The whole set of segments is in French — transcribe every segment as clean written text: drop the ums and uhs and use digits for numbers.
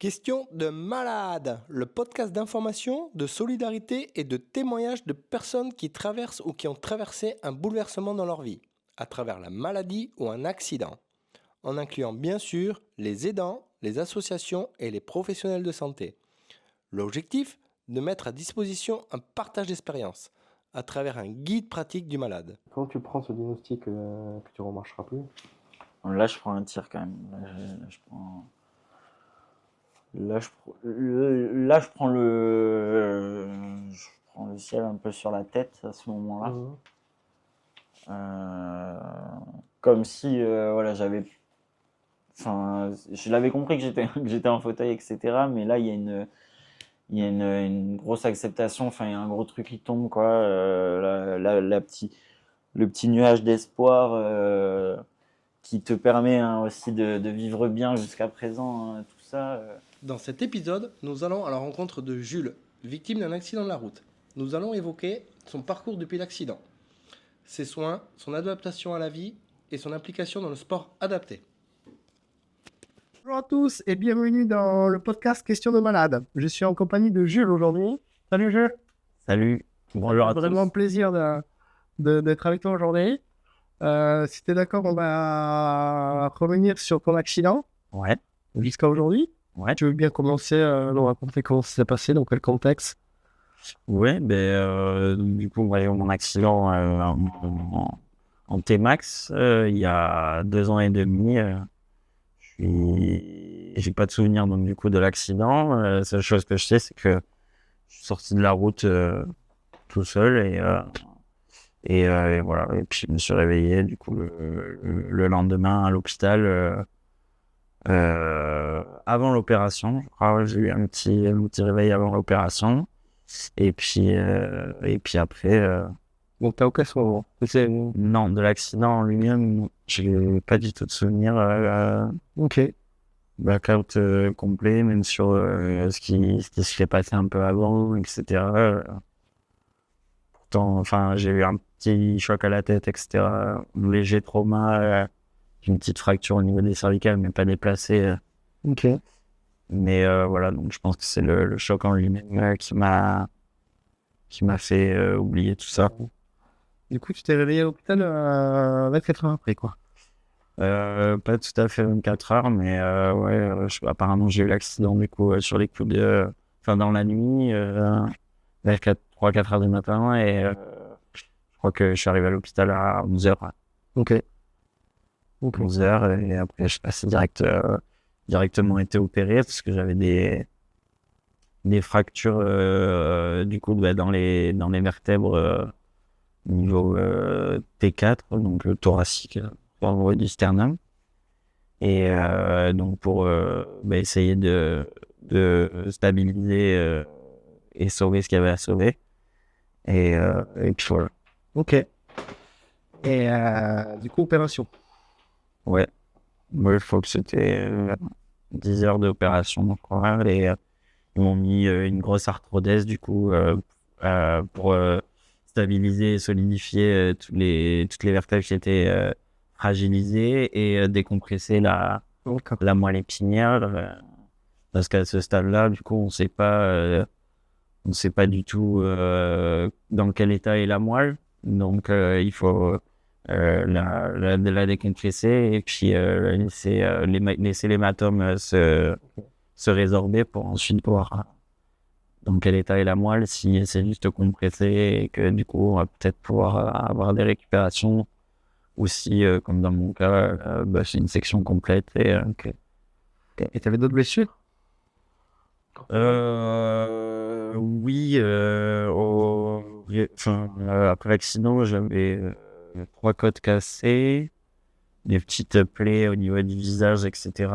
Question de malade, le podcast d'information, de solidarité et de témoignages de personnes qui traversent ou qui ont traversé un bouleversement dans leur vie, à travers la maladie ou un accident, en incluant bien sûr les aidants, les associations et les professionnels de santé. L'objectif, de mettre à disposition un partage d'expérience, à travers un guide pratique du malade. Quand tu prends ce diagnostic que tu ne remarcheras plus, Là, je prends un tir quand même. Là, je prends le ciel un peu sur la tête à ce moment-là. Comme si, voilà, je l'avais compris que j'étais en fauteuil, etc. Mais là, il y a une grosse acceptation. Enfin, il y a un gros truc qui tombe, quoi. Le petit nuage d'espoir. Qui te permet aussi de vivre bien jusqu'à présent, tout ça. Dans cet épisode, nous allons à la rencontre de Jules, victime d'un accident de la route. Nous allons évoquer son parcours depuis l'accident, ses soins, son adaptation à la vie et son implication dans le sport adapté. Bonjour à tous et bienvenue dans le podcast Question de malade. Je suis en compagnie de Jules aujourd'hui. Salut Jules. Salut, bonjour à tous. Vraiment plaisir d'être avec toi aujourd'hui. Si tu es d'accord, on va revenir sur ton accident. Ouais. Jusqu'à aujourd'hui. Ouais. Tu veux bien commencer nous raconter comment ça s'est passé, dans quel contexte? Ouais, du coup, mon accident en T-Max, il y a 2 ans et demi, j'ai pas de souvenir donc du coup de l'accident. La seule chose que je sais, c'est que je suis sorti de la route tout seul et voilà. Et puis je me suis réveillé du coup le lendemain à l'hôpital. Avant l'opération, je crois, ouais, j'ai eu un petit réveil avant l'opération. Et puis après. Donc t'as aucun souvenir? Non, de l'accident en lui-même, j'ai pas du tout de souvenir. Ok. Blackout complet, même sur ce qui s'est passé un peu avant, etc. Pourtant, enfin, j'ai eu un petit choc à la tête, etc. Un léger trauma, une petite fracture au niveau des cervicales, mais pas déplacée. Ok. Mais voilà, donc je pense que c'est le choc en lui-même qui m'a fait oublier tout ça. Du coup, tu t'es réveillé à l'hôpital 24 heures après, quoi. Pas tout à fait 24 heures, mais ouais, apparemment j'ai eu l'accident du coup sur les coups dans la nuit, vers 3-4 heures du matin, et je crois que je suis arrivé à l'hôpital à 11 heures. Ok. 11 heures, et après je suis passé directement été opéré parce que j'avais des fractures du coup dans les vertèbres niveau T4, donc thoracique, au niveau du sternum, et donc pour essayer de stabiliser et sauver ce qu'il y avait à sauver, et puis voilà. Ok. Et du coup, opération. Ouais, il faut que c'était 10 heures d'opération, je crois, et ils m'ont mis une grosse arthrodèse du coup pour stabiliser et solidifier toutes les vertèbres qui étaient fragilisées, et décompresser la moelle épinière, parce qu'à ce stade-là, du coup, on sait pas du tout dans quel état est la moelle, donc il faut la décompresser et puis laisser l'hématome se résorber pour ensuite voir dans quel état est la moelle, si c'est juste compressé et que du coup on va peut-être pouvoir avoir des récupérations, ou si comme dans mon cas c'est une section complète. Et t'avais d'autres blessures? Oui, après l'accident j'avais 3 côtes cassées, des petites plaies au niveau du visage, etc.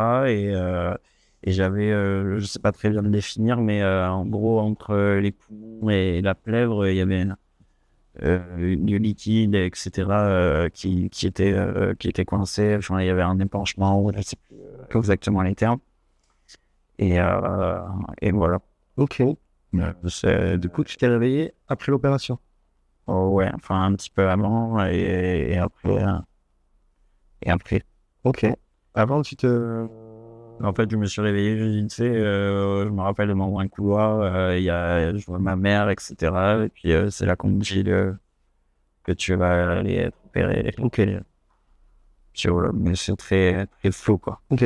Et j'avais, je sais pas très bien le définir, mais en gros, entre les poumons et la plèvre, il y avait du liquide, etc., qui était coincé. Enfin, il y avait un épanchement, ou je sais plus exactement les termes. Et voilà. Ok. Du coup, tu t'es réveillé après l'opération? Oh, ouais, enfin, un petit peu avant et après. Ok. Avant, tu te En fait, je me suis réveillé, j'ai dit, tu sais, je me rappelle de dans un couloir, je vois ma mère, etc. Et puis, c'est là qu'on me dit que tu vas aller être opéré. Ok. Mais c'est très, très flou, quoi. Ok.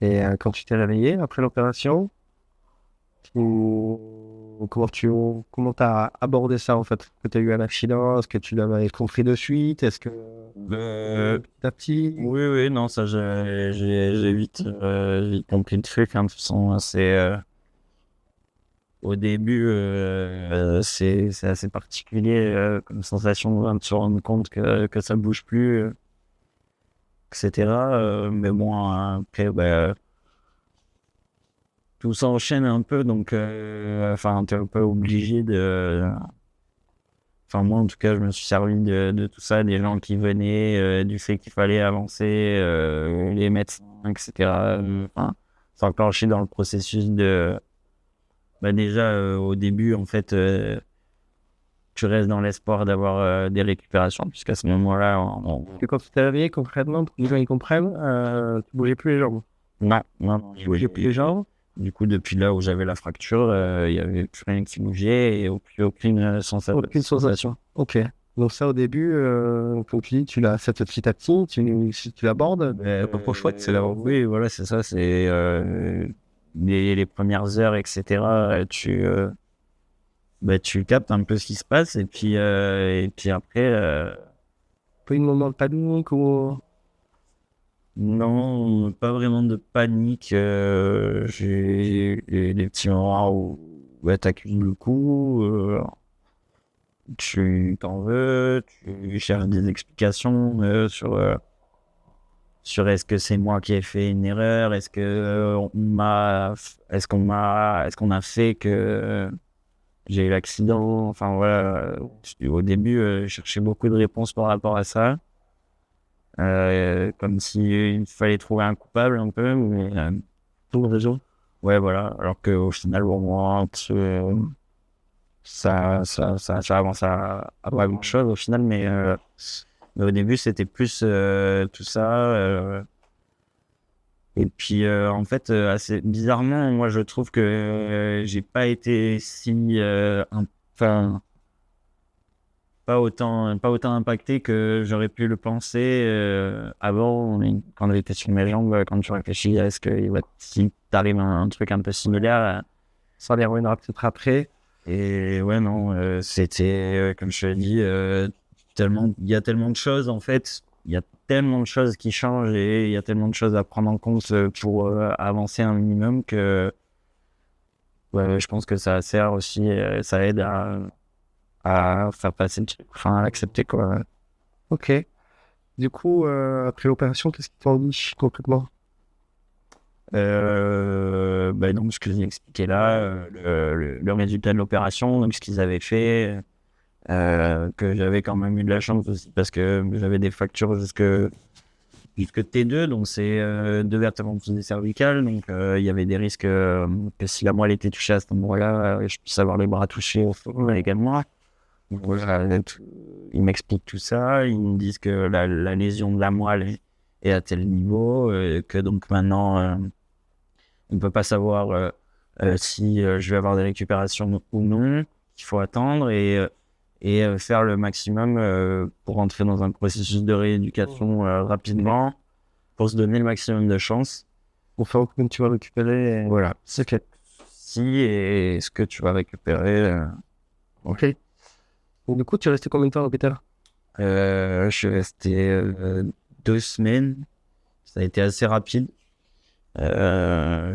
Et quand tu t'es réveillé après l'opération, comment t'as abordé ça en fait? Est-ce que t'as eu un accident? Est-ce que tu l'avais compris de suite? Est-ce que petit à petit? Oui, non, ça, j'ai vite compris le truc, hein, de toute façon, au début, c'est assez particulier comme sensation de se rendre compte que ça bouge plus, etc. Mais bon, après, tout s'enchaîne un peu, donc enfin, t'es un peu obligé de... Enfin, moi, en tout cas, je me suis servi de tout ça, des gens qui venaient, du fait qu'il fallait avancer, les médecins, etc. Enfin, s'enclencher dans le processus de... déjà, au début, en fait, tu restes dans l'espoir d'avoir des récupérations, puisqu'à ce moment-là, Et quand tu t'es réveillé concrètement, pour que les gens ils comprennent, tu bougeais plus les jambes. non, Tu bougeais plus les jambes. Du coup, depuis là où j'avais la fracture, il n'y avait plus rien qui bougeait et plus aucune sensation. Aucune sensation. Ok. Donc ça au début, comme tu dis, tu l'as fait petit à petit, tu l'abordes. C'est pas trop chouette, c'est là. Oui, voilà, c'est ça. C'est les premières heures, etc. Tu captes un peu ce qui se passe et puis après. Pas une moment de panique ou. Non, pas vraiment de panique. J'ai des petits moments où t'accuses le coup. Tu t'en veux, tu cherches des explications sur est-ce que c'est moi qui ai fait une erreur, est-ce qu'on a fait que j'ai eu l'accident. Enfin voilà, au début, je cherchais beaucoup de réponses par rapport à ça, comme s'il fallait trouver un coupable un peu, mais Pour une raison. ouais voilà. Alors qu'au final, au moins, ça avance à pas grand chose au final, mais au début c'était plus tout ça, et puis en fait assez bizarrement moi je trouve que j'ai pas été si enfin pas autant impacté que j'aurais pu le penser avant, quand j'étais sur mes jambes. Quand tu réfléchis à si t'arrives à un truc un peu similaire, Ça les reviendra peut-être après. et ouais, non, c'était, comme je te l'ai dit, il y a tellement de choses, en fait, il y a tellement de choses qui changent et il y a tellement de choses à prendre en compte pour avancer un minimum que ouais, je pense que ça sert aussi, ça aide à faire passer le truc, enfin, à l'accepter, quoi. Ok. Du coup, après l'opération, qu'est-ce qui t'en dit concrètement? Donc, ce que j'ai expliqué là, le résultat de l'opération, donc ce qu'ils avaient fait, que j'avais quand même eu de la chance aussi parce que j'avais des fractures jusque T2, donc c'est 2 vertèbres cervicales, donc il y avait des risques que si la moelle était touchée à cet endroit-là, je puisse avoir les bras touchés également. Donc, voilà, ils m'expliquent tout ça, ils me disent que la lésion de la moelle est à tel niveau, que donc maintenant on ne peut pas savoir si je vais avoir des récupérations ou non, qu'il faut attendre et faire le maximum pour rentrer dans un processus de rééducation rapidement, pour se donner le maximum de chance. Pour faire que tu vas récupérer. Voilà, c'est que si et ce que tu vas récupérer. Ok. Donc, du coup, tu es resté combien de temps à l'hôpital? Je suis resté 2 semaines. Ça a été assez rapide. En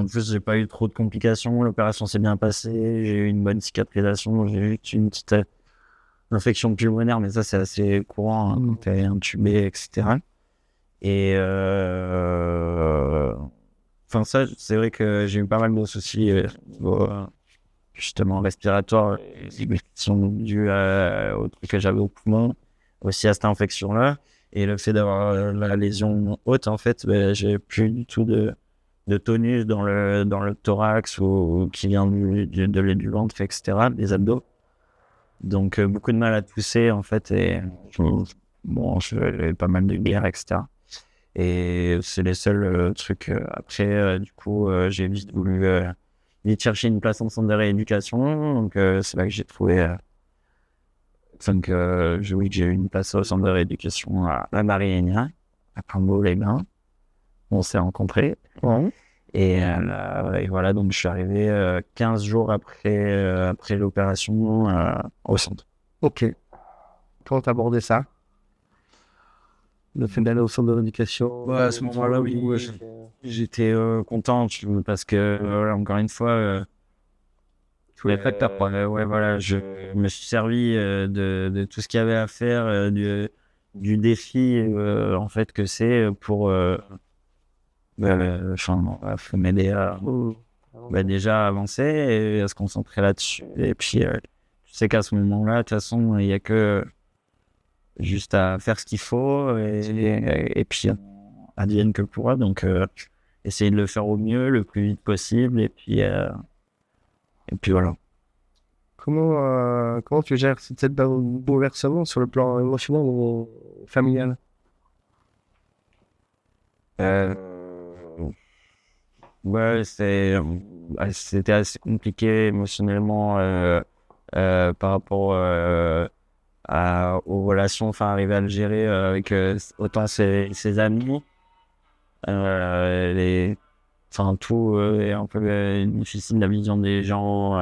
plus, j'ai pas eu trop de complications. L'opération s'est bien passée. J'ai eu une bonne cicatrisation. J'ai eu une petite infection pulmonaire, mais ça, c'est assez courant, hein, quand t'es intubé, etc. Et ça, c'est vrai que j'ai eu pas mal de soucis justement respiratoires, qui sont dus au truc que j'avais au poumon, aussi à cette infection-là. Et le fait d'avoir la lésion haute, en fait, j'ai plus du tout de tonus dans le thorax ou qui vient du ventre, etc., des abdos. Donc, beaucoup de mal à tousser, en fait, et j'avais pas mal de bière, etc. Et c'est les seuls trucs. Après, du coup, j'ai vite voulu vite chercher une place en centre de rééducation. Donc, c'est là que j'ai trouvé. Oui, j'ai eu une place au centre de rééducation à la Mariénia, à Crambeau-les-Bains. On s'est rencontrés. Ouais. Et voilà, donc je suis arrivé 15 jours après l'opération au centre. Ok. Comment t'as abordé ça? Le fait d'aller au centre de rééducation? Ouais, à ce moment-là, oui, ouais, j'étais content parce que, voilà, encore une fois, ouais, voilà, je me suis servi de tout ce qu'il y avait à faire, du défi en fait que c'est pour faut m'aider à déjà avancer et à se concentrer là-dessus. Et puis, tu sais qu'à ce moment-là, de toute façon, il n'y a que juste à faire ce qu'il faut et puis advienne que pourra. Donc, essayer de le faire au mieux, le plus vite possible. Et puis voilà. Comment tu gères cette bouleversement sur le plan émotionnel ou familial? Euh, ouais, c'était assez compliqué émotionnellement par rapport aux relations, enfin, arriver à le gérer avec autant ses amis. Tout est un peu difficile, la vision des gens.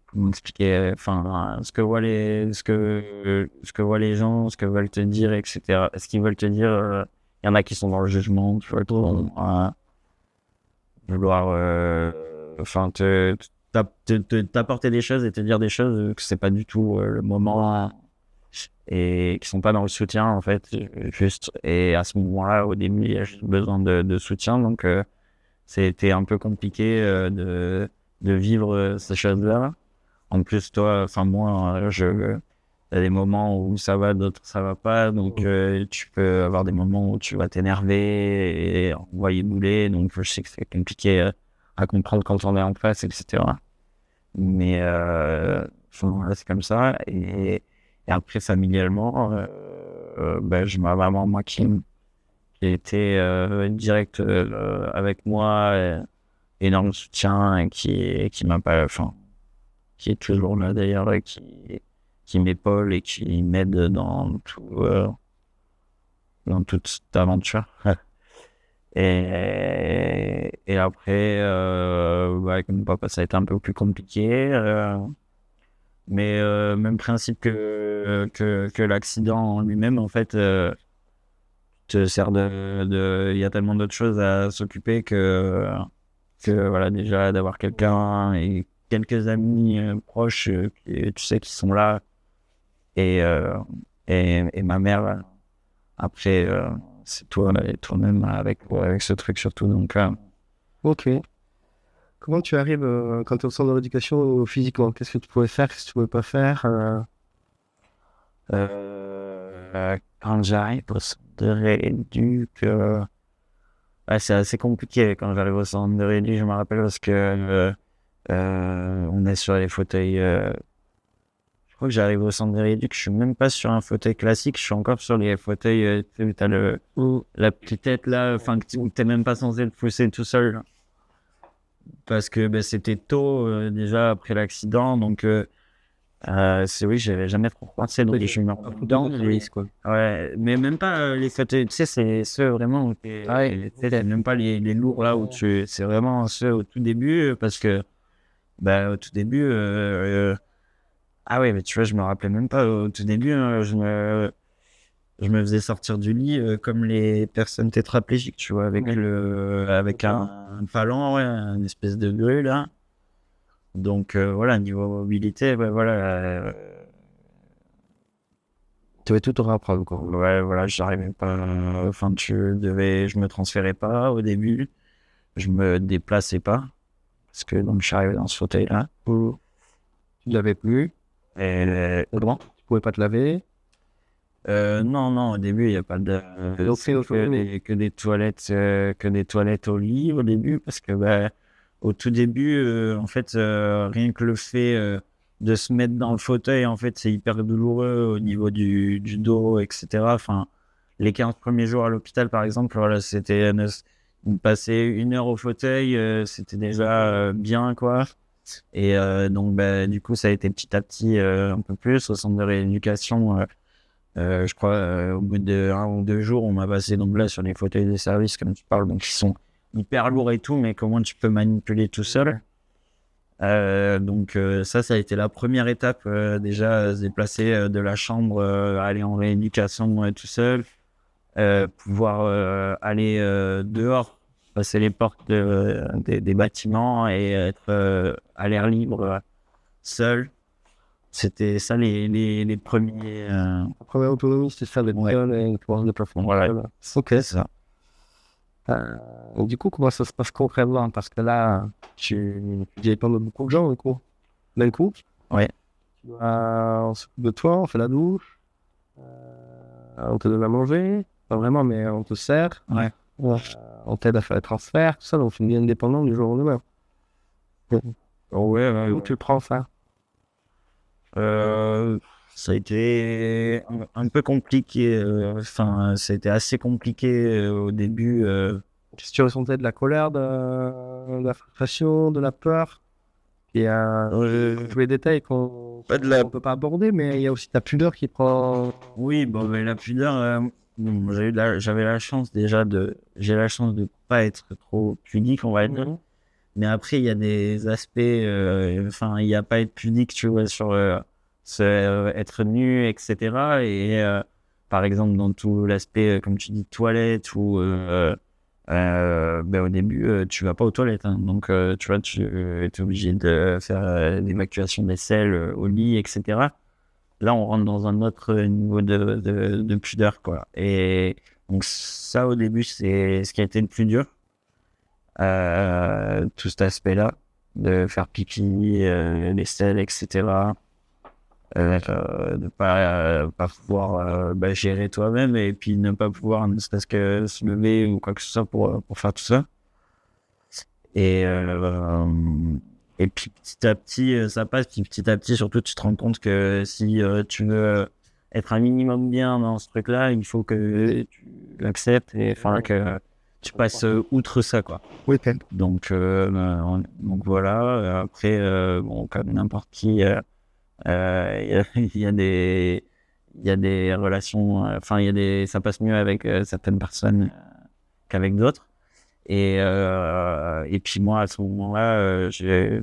Comment expliquer, enfin, ce que voient les gens, ce que veulent te dire, etc. Ce qu'ils veulent te dire, il y en a qui sont dans le jugement, tu vois, vouloir, t'apporter des choses et te dire des choses que c'est pas du tout le moment et qui sont pas dans le soutien, en fait, juste. Et à ce moment-là, au début, il y a juste besoin de soutien, donc c'était un peu compliqué de vivre ces choses-là. En plus, toi, moi, t'as des moments où ça va, d'autres ça va pas. Donc, tu peux avoir des moments où tu vas t'énerver et envoyer bouler. Donc, je sais que c'est compliqué à comprendre quand on est en face, etc. Mais, voilà, c'est comme ça. Et après, familialement, j'ai ma maman, moi, qui a été direct avec moi, énorme soutien et qui m'a pas, qui est toujours là d'ailleurs, et qui m'épaule et qui m'aide dans toute cette aventure. Et après, avec mon papa, ça a été un peu plus compliqué. Mais même principe que l'accident en lui-même, en fait, te sert il y a tellement d'autres choses à s'occuper que voilà, déjà d'avoir quelqu'un et quelques amis proches tu sais qui sont là et ma mère après c'est toi et toi-même avec ce truc surtout, donc Ok. Comment tu arrives quand tu es au centre de rééducation physiquement? Qu'est-ce que tu pouvais faire? Qu'est-ce que tu pouvais pas faire? quand j'arrive au centre de rééduc, c'est assez compliqué quand j'arrive au centre de rééduc, je me rappelle, parce que on est sur les fauteuils. Je crois que j'arrive au centre de rééduc, je suis même pas sur un fauteuil classique, je suis encore sur les fauteuils où t'as la petite tête là, où t'es même pas censé le pousser tout seul. Parce que c'était tôt déjà après l'accident, donc oui, j'avais jamais trop pensé, donc je me remets dedans. Ouais, mais même pas les fauteuils, tu sais, c'est ceux vraiment où c'est même pas les lourds là où c'est vraiment ceux au tout début, parce que au tout début, ah ouais, mais tu vois, je me rappelais même pas au tout début, je me faisais sortir du lit comme les personnes tétraplégiques, tu vois, avec un palan, ouais, une espèce de grue là. Donc voilà, niveau mobilité, voilà. Tu avais tout à réapprendre, quoi. Ouais, voilà, j'arrivais pas. Je me transférais pas au début, je me déplaçais pas, parce que donc je suis arrivé dans ce fauteuil là. Tu ne l'avais plus. Et Comment? Tu pouvais pas te laver. non, au début, il n'y a pas de. Que des toilettes au lit au début, parce que au tout début, en fait, rien que le fait de se mettre dans le fauteuil, en fait, c'est hyper douloureux au niveau du dos, etc. Enfin, les 15 premiers jours à l'hôpital, par exemple, voilà, c'était passer 1 heure au fauteuil, c'était déjà bien, quoi. Et donc, bah, du coup, ça a été petit à petit un peu plus au centre de rééducation. Je crois, au bout de 1 ou 2 jours, on m'a passé donc là sur les fauteuils de service, comme tu parles, donc qui sont hyper lourds et tout, mais comment tu peux manipuler tout seul. Donc ça a été la première étape, déjà se déplacer de la chambre, aller en rééducation tout seul, pouvoir aller dehors, passer les portes des bâtiments et être à l'air libre seul. C'était ça les premiers. La première autonomie, c'était ça, d'être Ouais. seul et pouvoir se déplacer. Voilà. Ok. C'est ça. Et du coup, comment ça se passe concrètement? Parce que là, tu dépends de beaucoup de gens, du coup. D'un coup. Ouais. On s'occupe de toi, on fait la douche. On te donne à manger. Pas vraiment, mais on te sert. Ouais. On t'aide à faire les transferts, tout ça. Donc, tu es indépendant du jour au lendemain. Ouais. Où tu le prends, ça? Ça a été un peu compliqué. Enfin, ça a été assez compliqué au début. Qu'est-ce que tu ressentais? De la colère, de la frustration, de la peur? Il y a tous les détails qu'on Pas de la- ne peut pas aborder, mais il y a aussi ta pudeur qui prend. Oui, bon, mais la pudeur, bon, j'avais la chance déjà j'ai la chance de pas être trop pudique, on va dire. Mais après, il y a des aspects, enfin, il n'y a pas être pudique, tu vois, sur être nu, etc. Et par exemple, dans tout l'aspect, comme tu dis, toilette ou ben, au début, tu vas pas aux toilettes, hein. Donc, tu vois, tu es obligé de faire l'évacuation des selles au lit, etc. Là, on rentre dans un autre niveau de pudeur, quoi. Et donc, ça, au début, c'est ce qui a été le plus dur. Tout cet aspect-là, de faire pipi, les selles, etc. De pas pouvoir gérer toi-même et puis ne pas pouvoir ne serait-ce que se lever ou quoi que ce soit pour faire tout ça. Et puis petit à petit, ça passe. Puis petit à petit, surtout, tu te rends compte que si tu veux être un minimum bien dans ce truc-là, il faut que tu l'acceptes et enfin que tu passes outre ça, quoi. Oui, Donc voilà. Après, bon, comme n'importe qui, il y a des relations. Enfin, ça passe mieux avec certaines personnes qu'avec d'autres. Et puis moi, à ce moment-là, je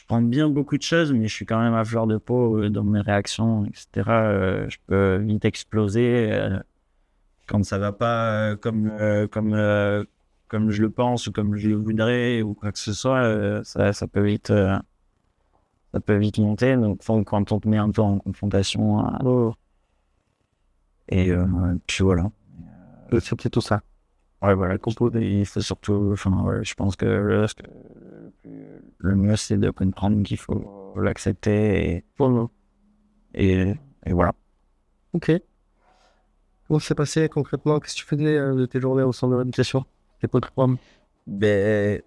prends bien beaucoup de choses, mais je suis quand même à fleur de peau dans mes réactions, etc. Je peux vite exploser quand ça va pas comme je le pense ou comme je le voudrais ou quoi que ce soit. Ça peut vite monter. Donc quand on te met un peu en confrontation, et puis voilà. c'est peut-être tout ça. Ouais, voilà, il faut surtout, enfin, ouais, je pense que le mieux, c'est de comprendre qu'il faut l'accepter et voilà. Ok. Comment ça s'est passé concrètement? Qu'est-ce que tu faisais de tes journées au centre de rééducation? Tes potes de programme? Ben,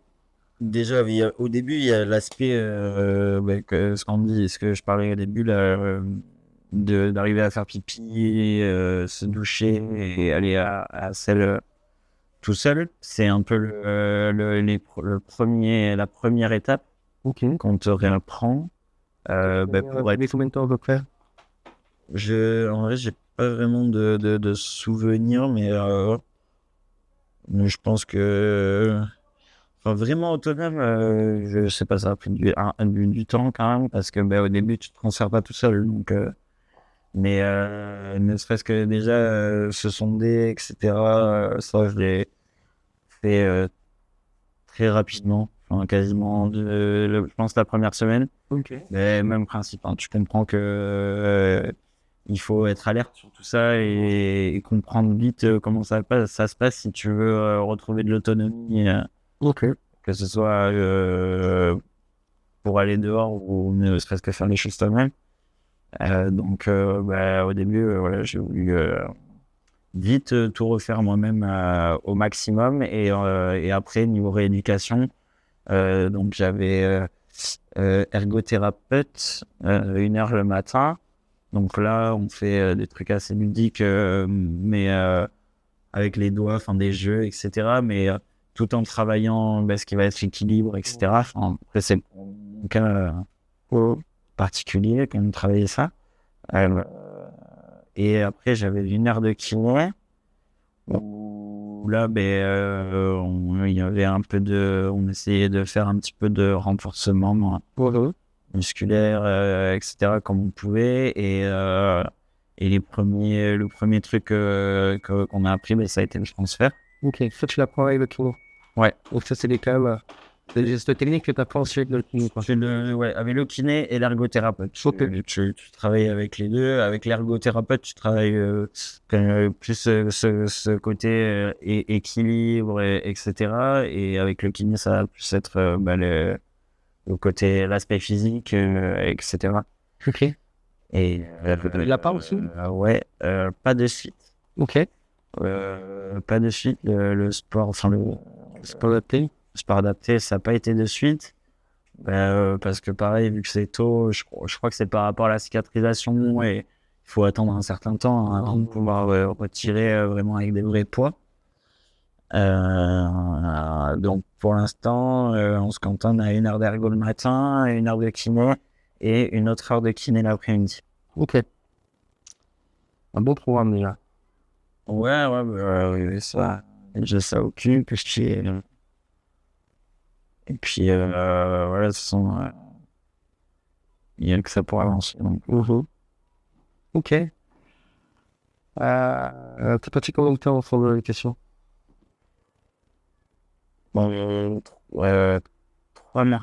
déjà, au début, il y a l'aspect, ce que je parlais au début, là, d'arriver à faire pipi, se doucher et aller à la selle tout seul. C'est un peu la première étape Ok. qu'on te réapprend. Pour être... Combien de temps à peu près? En vrai, j'ai pas vraiment de souvenirs, mais je pense que enfin, vraiment autonome, je sais pas, ça a pris du temps quand même, parce que au début, tu te transfères pas tout seul. Donc, mais ne serait-ce que déjà se sonder, etc., ça, je l'ai fait très rapidement, enfin, quasiment, je pense, la première semaine. Ok. Mais même principe, hein, tu comprends que il faut être alerte sur tout ça et comprendre vite comment ça se passe si tu veux retrouver de l'autonomie, Ok. que ce soit pour aller dehors ou ne serait-ce que faire les choses toi-même. Donc au début, voilà, j'ai voulu vite tout refaire moi-même au maximum et après niveau rééducation, donc j'avais ergothérapeute 1 heure le matin. Donc là, on fait des trucs assez ludiques, mais avec les doigts, enfin des jeux, etc. Mais tout en travaillant ce qui va être équilibre, etc. Enfin, après, c'est mon cas particulier quand on travaillait ça. Et après, j'avais 1 heure de kiné. Où là, il y avait un peu on essayait de faire un petit peu de renforcement musculaire, etc. comme on pouvait. Et le premier truc qu'on a appris, ça a été le transfert. Ok, ça tu l'apprends avec le kiné. Ouais. Donc ça c'est quand même des gestes techniques que tu apprends aussi avec le kiné. Avec le kiné et l'ergothérapeute. Ok. Tu travailles avec les deux. Avec l'ergothérapeute, tu travailles plus ce côté équilibre, etc. Et avec le kiné, ça va plus être le côté, l'aspect physique, etc. Ok. Et Il a pas aussi ouais, pas de suite. Ok. Pas de suite. Le sport, enfin le sport adapté, ça n'a pas été de suite. Parce que pareil, vu que c'est tôt, je crois que c'est par rapport à la cicatrisation et il faut attendre un certain temps avant de pouvoir retirer vraiment avec des vrais poids. Donc pour l'instant, on se cantonne à 1 heure d'ergo le matin, 1 heure de kiné et 1 autre heure de kiné l'après-midi. Ok. Un bon programme déjà. Ouais, ça occupe. Et puis, voilà, de toute façon, il n'y a que ça pour avancer. Donc. Ok. T'as passé combien de temps en fond de l'éducation? Bon, 3 mois.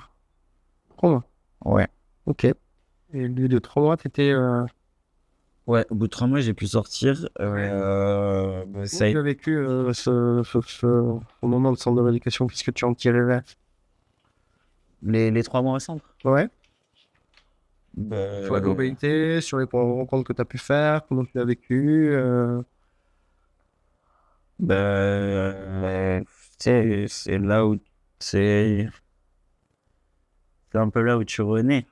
3 mois. Ouais. Ok. Et au bout de 3 mois, t'étais... Ouais, au bout de 3 mois, j'ai pu sortir. Ça tu as vécu ce moment de centre de rééducation, puisque tu en tirais là. Les 3 mois au centre. Ouais. Sur la globalité, sur les rencontres que tu as pu faire, comment tu l'as vécu c'est là où c'est un peu là où tu renais.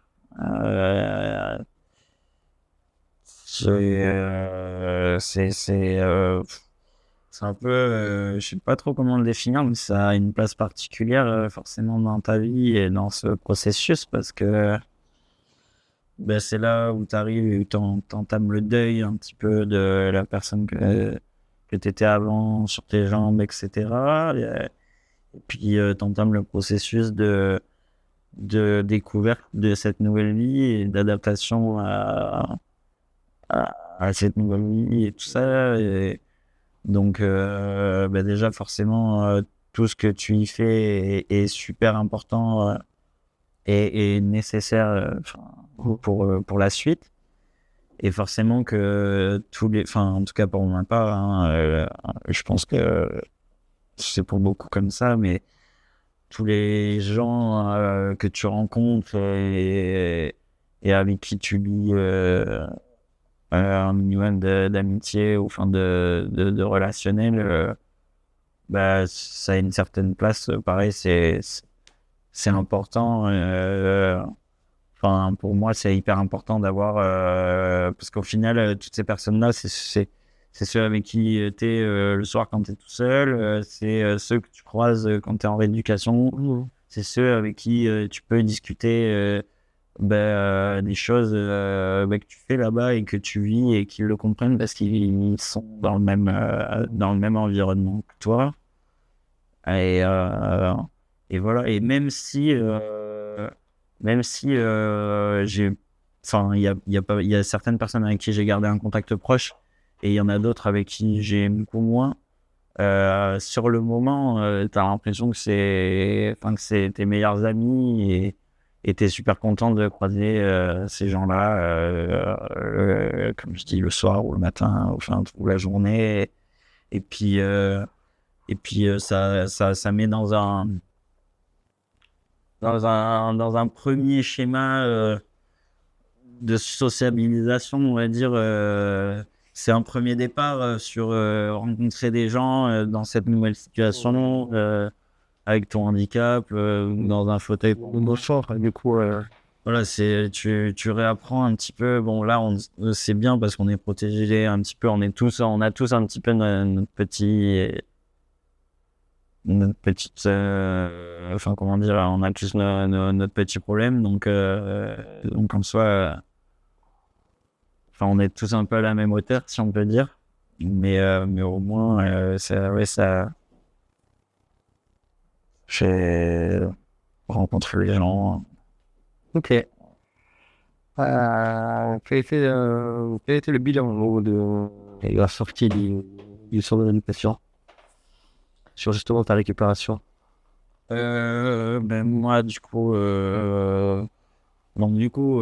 C'est un peu, je sais pas trop comment le définir, mais ça a une place particulière forcément dans ta vie et dans ce processus parce que c'est là où tu arrives et où t'entames le deuil un petit peu de la personne que tu étais avant sur tes jambes, etc. Et puis t'entames le processus de découverte de cette nouvelle vie et d'adaptation à cette nouvelle vie et tout ça. Et donc, déjà, forcément, tout ce que tu y fais est super important et nécessaire pour la suite. Et forcément que en tout cas pour ma part, je pense que c'est pour beaucoup comme ça, mais tous les gens que tu rencontres et avec qui tu lis un minimum d'amitié ou de relationnel, ça a une certaine place. Pareil, c'est important. Pour moi, c'est hyper important d'avoir parce qu'au final, toutes ces personnes-là, c'est ceux avec qui tu es le soir quand tu es tout seul, c'est ceux que tu croises quand tu es en rééducation, c'est ceux avec qui tu peux discuter des choses que tu fais là-bas et que tu vis et qu'ils le comprennent parce qu'ils sont dans le même environnement que toi. Et voilà. Et même si il y a certaines personnes avec qui j'ai gardé un contact proche et il y en a d'autres avec qui j'ai beaucoup moins. Sur le moment, t'as l'impression que c'est tes meilleurs amis et t'es super content de croiser ces gens-là, comme je dis, le soir ou le matin, ou la journée. Et puis ça met dans un premier schéma de sociabilisation, on va dire. C'est un premier départ sur rencontrer des gens dans cette nouvelle situation, avec ton handicap, dans un fauteuil. Au centre, du coup, Voilà, tu réapprends un petit peu. Bon, là, c'est bien parce qu'on est protégé un petit peu. On a tous un petit peu notre petite, enfin, comment dire, on a tous notre petit problème. Donc en soi, enfin, on est tous un peu à la même hauteur, si on peut dire. Mais au moins, j'ai rencontré les gens. ok. Quel était le bilan en gros, de la sortie du centre d'éducation sur justement ta récupération? Moi, du coup,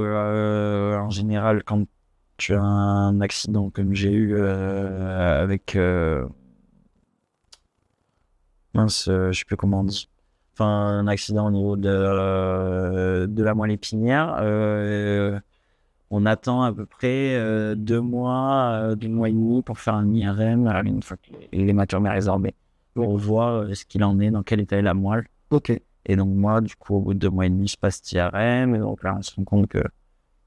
en général, quand tu as un accident comme j'ai eu avec mince, je sais plus comment on dit. Enfin, un accident au niveau de la moelle épinière. On attend à peu près 2 mois, 2 mois et demi pour faire un IRM une fois que l'hématome est résorbé. Pour voir ce qu'il en est, dans quel état est la moelle. Ok. Et donc moi, du coup, au bout de 2 mois et demi, je passe IRM. Et donc là, on se rend compte que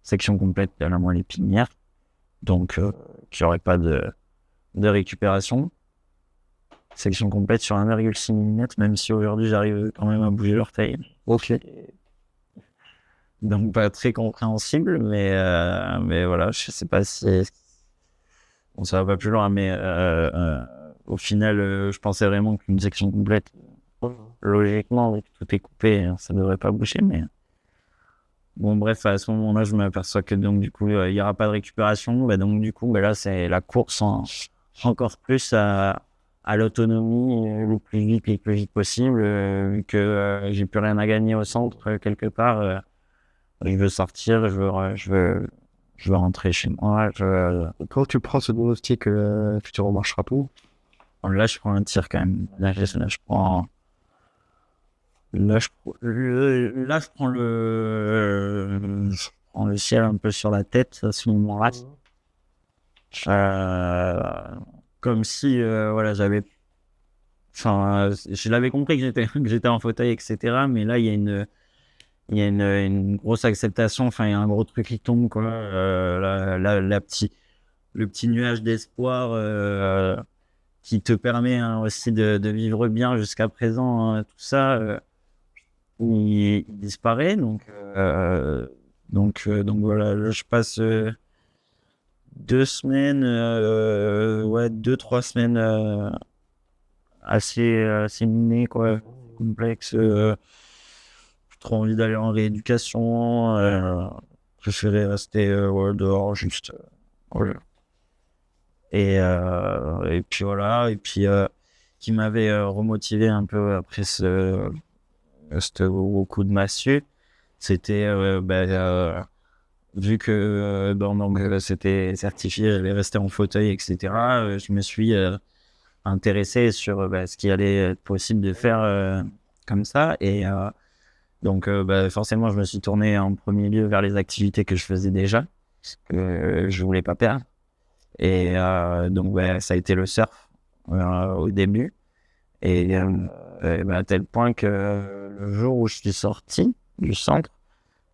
section complète de la moelle épinière. Donc, qu'il n'y aurait pas de récupération. Section complète sur 1,6 mm, même si aujourd'hui, j'arrive quand même à bouger l'orteil. Ok. Donc pas très compréhensible, mais voilà, je sais pas si bon, ça va pas plus loin, mais au final, je pensais vraiment qu'une section complète, logiquement, avec tout est coupé, ça devrait pas bouger, mais bon, bref, à ce moment-là, je m'aperçois que donc du coup, il y aura pas de récupération, donc du coup, là, c'est la course encore plus à l'autonomie le plus vite possible, vu que j'ai plus rien à gagner au centre quelque part. Je veux sortir, je veux rentrer chez moi. Quand tu prends ce diagnostic que tu ne remarcheras plus, Là, je prends un tir quand même. Là, je prends le ciel un peu sur la tête à ce moment-là. Comme si, voilà, je l'avais compris que j'étais en fauteuil, etc. Mais là, il y a une grosse acceptation, enfin il y a un gros truc qui tombe quoi, le petit nuage d'espoir qui te permet aussi de vivre bien jusqu'à présent, tout ça il disparaît, donc voilà, là, je passe 2 semaines, 2-3 semaines assez minées quoi, complexes. Trop envie d'aller en rééducation, préférais rester dehors juste. Voilà. Et puis voilà, et puis qui m'avait remotivé un peu après ce gros coup de massue, c'était vu que donc, c'était certifié, j'allais rester en fauteuil, etc. Je me suis intéressé sur ce qui allait être possible de faire comme ça, et donc forcément je me suis tourné en premier lieu vers les activités que je faisais déjà, que je voulais pas perdre, et donc ça a été le surf au début, et à tel point que le jour où je suis sorti du centre,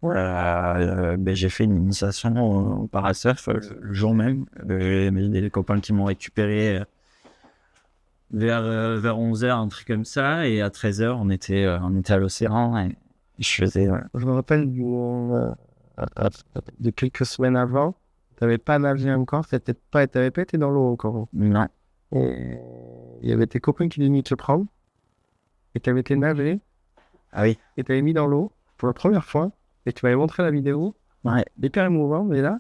j'ai fait une initiation au parasurf le jour même. J'ai des copains qui m'ont récupéré vers 11h, un truc comme ça, et à 13h on était à l'océan, et je faisais je me rappelle de quelques semaines avant, tu n'avais pas nagé encore, tu n'avais pas été dans l'eau encore. non. Et il y avait tes copains qui venaient te prendre, et tu avais été nager, Ah oui. et tu avais mis dans l'eau pour la première fois, et tu m'avais montré la vidéo, Ouais. hyper émouvant, mais là,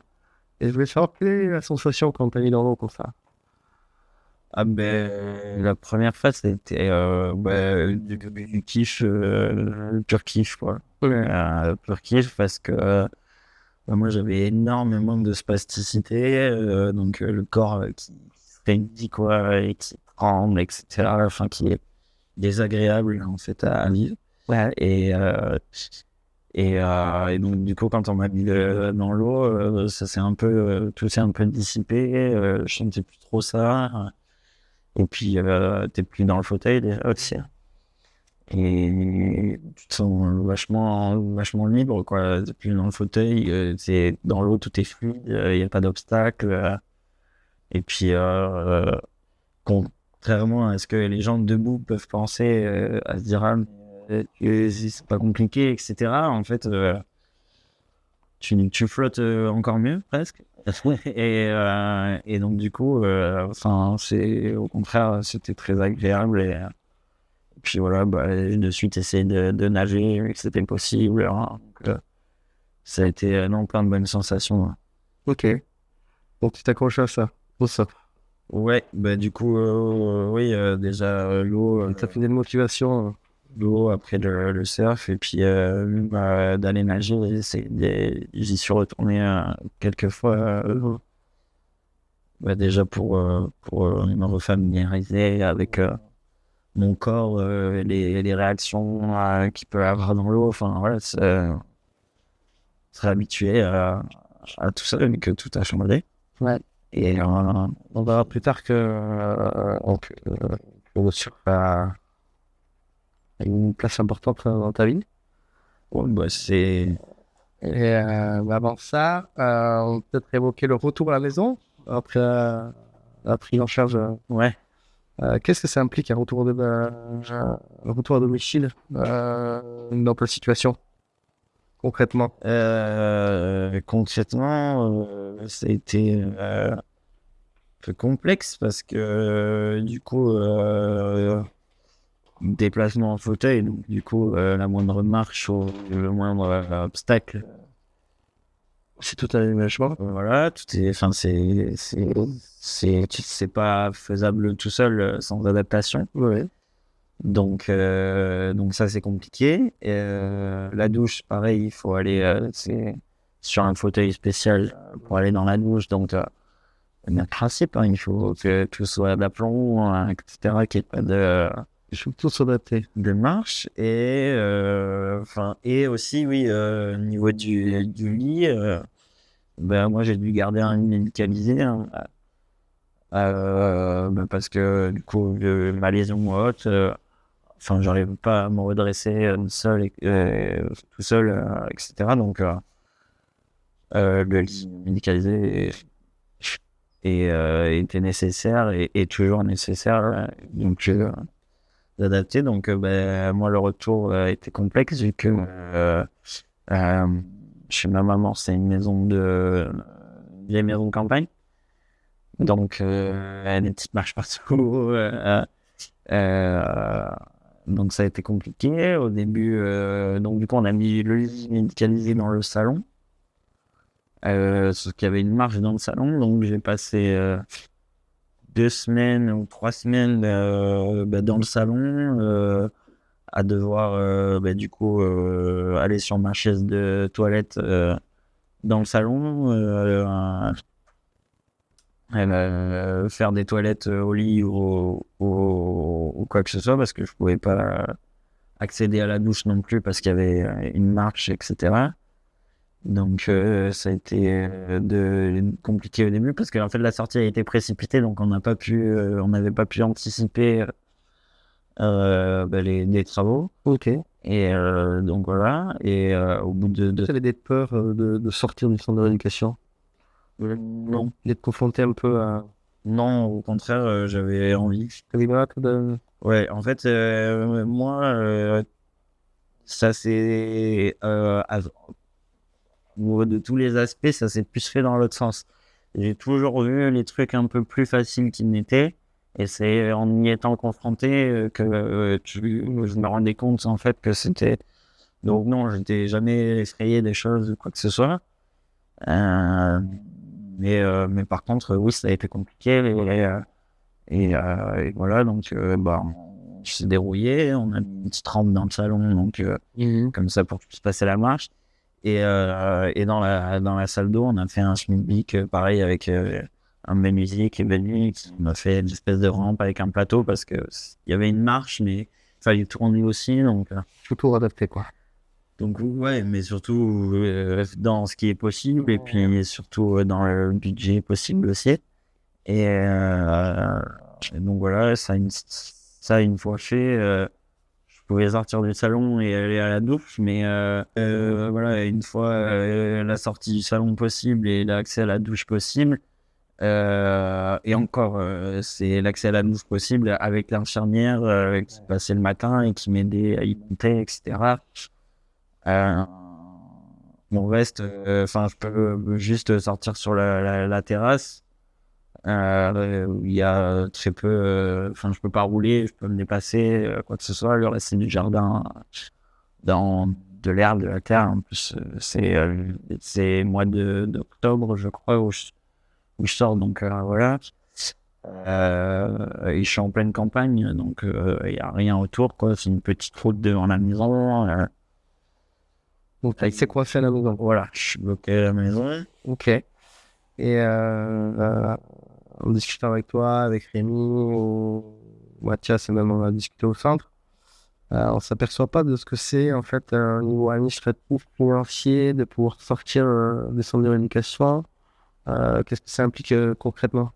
et je voulais savoir quelle est la sensation quand tu as mis dans l'eau comme ça. Ah la première fois c'était du kiff, pur kiff quoi. Pur kiff parce que moi j'avais énormément de spasticité, donc le corps qui se raidit quoi, et qui tremble, etc. Enfin qui est désagréable en fait à vivre. Ouais. Et donc du coup quand on m'a mis dans l'eau, ça s'est un peu tout s'est un peu dissipé, je sentais plus trop ça. Et puis, t'es plus dans le fauteuil déjà aussi. et tu te sens vachement libre, quoi. T'es plus dans le fauteuil, c'est dans l'eau, tout est fluide, il n'y a pas d'obstacle. Et puis, contrairement à ce que les gens debout peuvent penser, à se dire, ah, mais, c'est pas compliqué, etc. En fait, tu flottes encore mieux, presque. Et donc, du coup, enfin, au contraire, c'était très agréable. Et puis voilà, bah, de suite, essayer de nager, vu que c'était possible. Hein. Donc, ça a été non, plein de bonnes sensations. Hein. Ok. Donc, tu t'accroches à ça, au surf. Ouais, bah, du coup, oui, déjà, l'eau. Ça fait des motivations. L'eau après le surf et puis bah, d'aller nager, j'y suis retourné quelques fois bah, déjà pour me refamiliariser avec mon corps, les réactions qu'il peut avoir dans l'eau, enfin voilà, se habitué à tout ça, mais que tout a changé. Ouais. Et On verra plus tard que le surf a une place importante dans ta vie. ouais, bah, c'est... Et avant ça, on peut peut-être évoquer le retour à la maison après la prise en charge. Ouais. Qu'est-ce que ça implique un retour à domicile dans ta situation concrètement? Concrètement, ça a été un peu complexe parce que du coup, déplacement en fauteuil, donc du coup, la moindre marche ou le moindre obstacle, C'est tout un aménagement. voilà, c'est pas faisable tout seul sans adaptation. Ouais. Donc ça c'est compliqué. Et, la douche, pareil, il faut aller c'est sur un fauteuil spécial pour aller dans la douche. Donc le même principe, hein, il faut que tout soit d'aplomb, hein, etc. Qu'il n'y ait pas Il faut tout s'adapter. de marche. Et et aussi oui, au niveau du lit, ben moi j'ai dû garder un lit médicalisé. Hein, parce que du coup ma lésion haute. Enfin, j'arrive pas à me redresser seul, tout seul, etc. Donc, le lit médicalisé était nécessaire et toujours nécessaire. Donc, d'adapter. Donc, ben, moi, le retour était complexe vu que chez ma maman, c'est une vieille maison de campagne. Donc, il y a des petites marches partout. Donc ça a été compliqué au début. Donc du coup on a mis le lit médicalisé dans le salon. Sauf qu'il y avait une marche dans le salon, donc j'ai passé 2 semaines ou 3 semaines dans le salon à devoir du coup aller sur ma chaise de toilette dans le salon, faire des toilettes au lit ou quoi que ce soit parce que je pouvais pas accéder à la douche non plus parce qu'il y avait une marche, etc. Donc ça a été compliqué au début parce que en fait la sortie a été précipitée, donc on n'avait pas pu anticiper les travaux. Ok. Et donc voilà. Et au bout de Tu avais des peurs de sortir du centre de rééducation? non. D'être confronté un peu à Non, au contraire, j'avais envie. Ouais, en fait, moi, ça c'est au niveau de tous les aspects, ça s'est plus fait dans l'autre sens. J'ai toujours vu les trucs un peu plus faciles qu'ils n'étaient, et c'est en y étant confronté que je me rendais compte en fait que c'était. Donc non, j'étais jamais effrayé des choses ou quoi que ce soit. Mais par contre, oui, ça a été compliqué. Et voilà, donc on s'est dérouillé, on a mis une petite rampe dans le salon, donc comme ça pour se passer la marche. Et dans la salle d'eau, on a fait un schmilblick, pareil, avec un menuisier qui est venu, qui m'a fait une espèce de rampe avec un plateau, parce qu'il y avait une marche, mais il fallait tourner aussi, donc... tout adapté, quoi. Donc ouais, mais surtout dans ce qui est possible, et puis surtout dans le budget possible aussi. Et donc voilà, ça une fois fait, je pouvais sortir du salon et aller à la douche, mais voilà, une fois la sortie du salon possible et l'accès à la douche possible, et encore, c'est l'accès à la douche possible avec l'infirmière qui passait le matin et qui m'aidait à y monter, etc. Mon reste, enfin, je peux juste sortir sur la terrasse. Où il y a très peu, enfin, je peux pas rouler, je peux me dépasser, quoi que ce soit. Le reste, c'est du jardin, dans de l'herbe, de la terre. En plus, c'est mois d'octobre, je crois, où je sors. Donc voilà. Et je suis en pleine campagne, donc il y a rien autour, quoi. C'est une petite route devant la maison. Donc, tu sais quoi faire à la maison. Voilà, je suis bloqué à la maison. Ok. Et en discutant avec toi, avec Rémi, ou Mathias, et même on a discuté au centre, on s'aperçoit pas de ce que c'est en fait un niveau administratif, financier, de pouvoir sortir des centres de rééducation. Qu'est-ce que ça implique concrètement?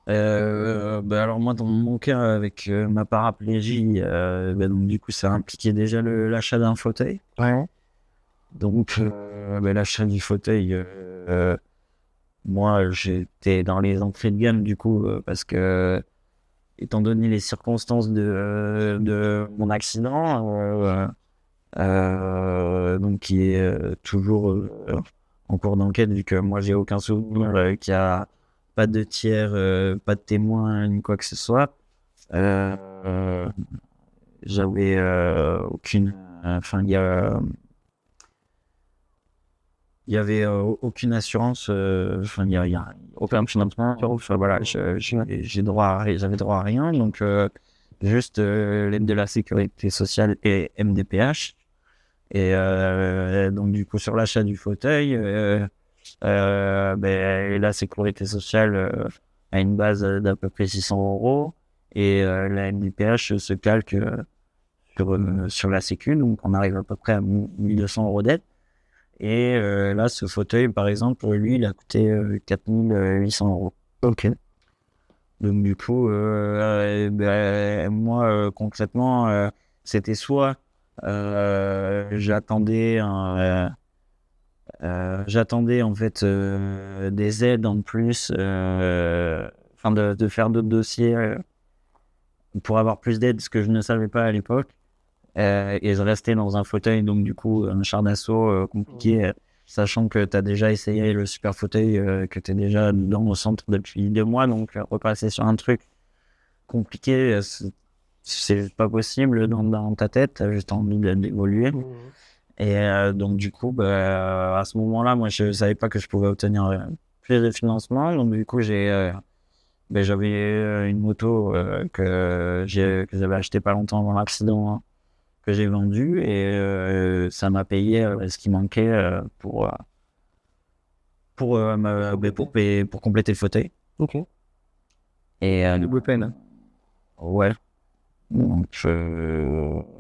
Alors moi dans mon cas avec ma paraplégie, donc du coup ça impliquait déjà l'achat d'un fauteuil. Ouais. Donc l'achat du fauteuil, moi j'étais dans les entrées de gamme du coup parce que étant donné les circonstances de mon accident, donc qui est toujours en cours d'enquête vu que moi j'ai aucun souvenir qu'il y a pas de tiers, pas de témoins ni quoi que ce soit. J'avais aucune, enfin il y avait aucune assurance, enfin il y a aucun financement. Enfin, voilà, j'avais droit à rien, donc juste l'aide de la sécurité sociale et MDPH. Et donc du coup sur l'achat du fauteuil, la sécurité sociale a une base d'à peu près 600 € et la MDPH se calque sur la sécu, donc on arrive à peu près à 1200 € d'aide. Et là, ce fauteuil, par exemple, lui, il a coûté 4800 €. Ok. Donc du coup, moi, concrètement, c'était soit j'attendais en fait des aides en plus, enfin de faire d'autres dossiers pour avoir plus d'aide, ce que je ne savais pas à l'époque. Et je restais dans un fauteuil, donc du coup un char d'assaut compliqué, sachant que tu as déjà essayé le super fauteuil, que tu es déjà dans le centre depuis 2 mois, donc repasser sur un truc compliqué, c'est juste pas possible dans ta tête, tu as juste envie d'évoluer. Et donc du coup à ce moment-là, moi je savais pas que je pouvais obtenir plus de financement, donc du coup j'avais une moto que j'avais acheté pas longtemps avant l'accident, hein, que j'ai vendu, et ça m'a payé ce qui manquait pour compléter le fauteuil. Ok. Et Double peine. ouais. Donc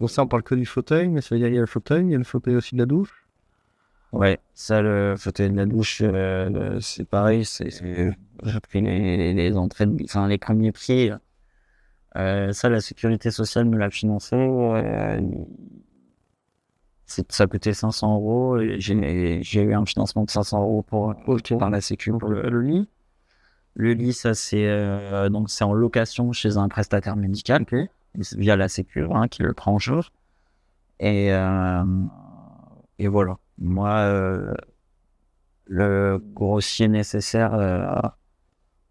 Donc ça, on parle que du fauteuil, mais ça veut dire il y a le fauteuil aussi de la douche. ouais, ça, le fauteuil de la douche, c'est pareil, j'ai pris les entrées, enfin les premiers prix. Ça, la sécurité sociale me l'a financé. Ça coûtait 500 €. Et j'ai eu un financement de 500 € par la sécu pour le lit. Le lit, ça donc c'est en location chez un prestataire médical, via la sécu, hein, qui le prend en charge. Et voilà. Moi, le grossier nécessaire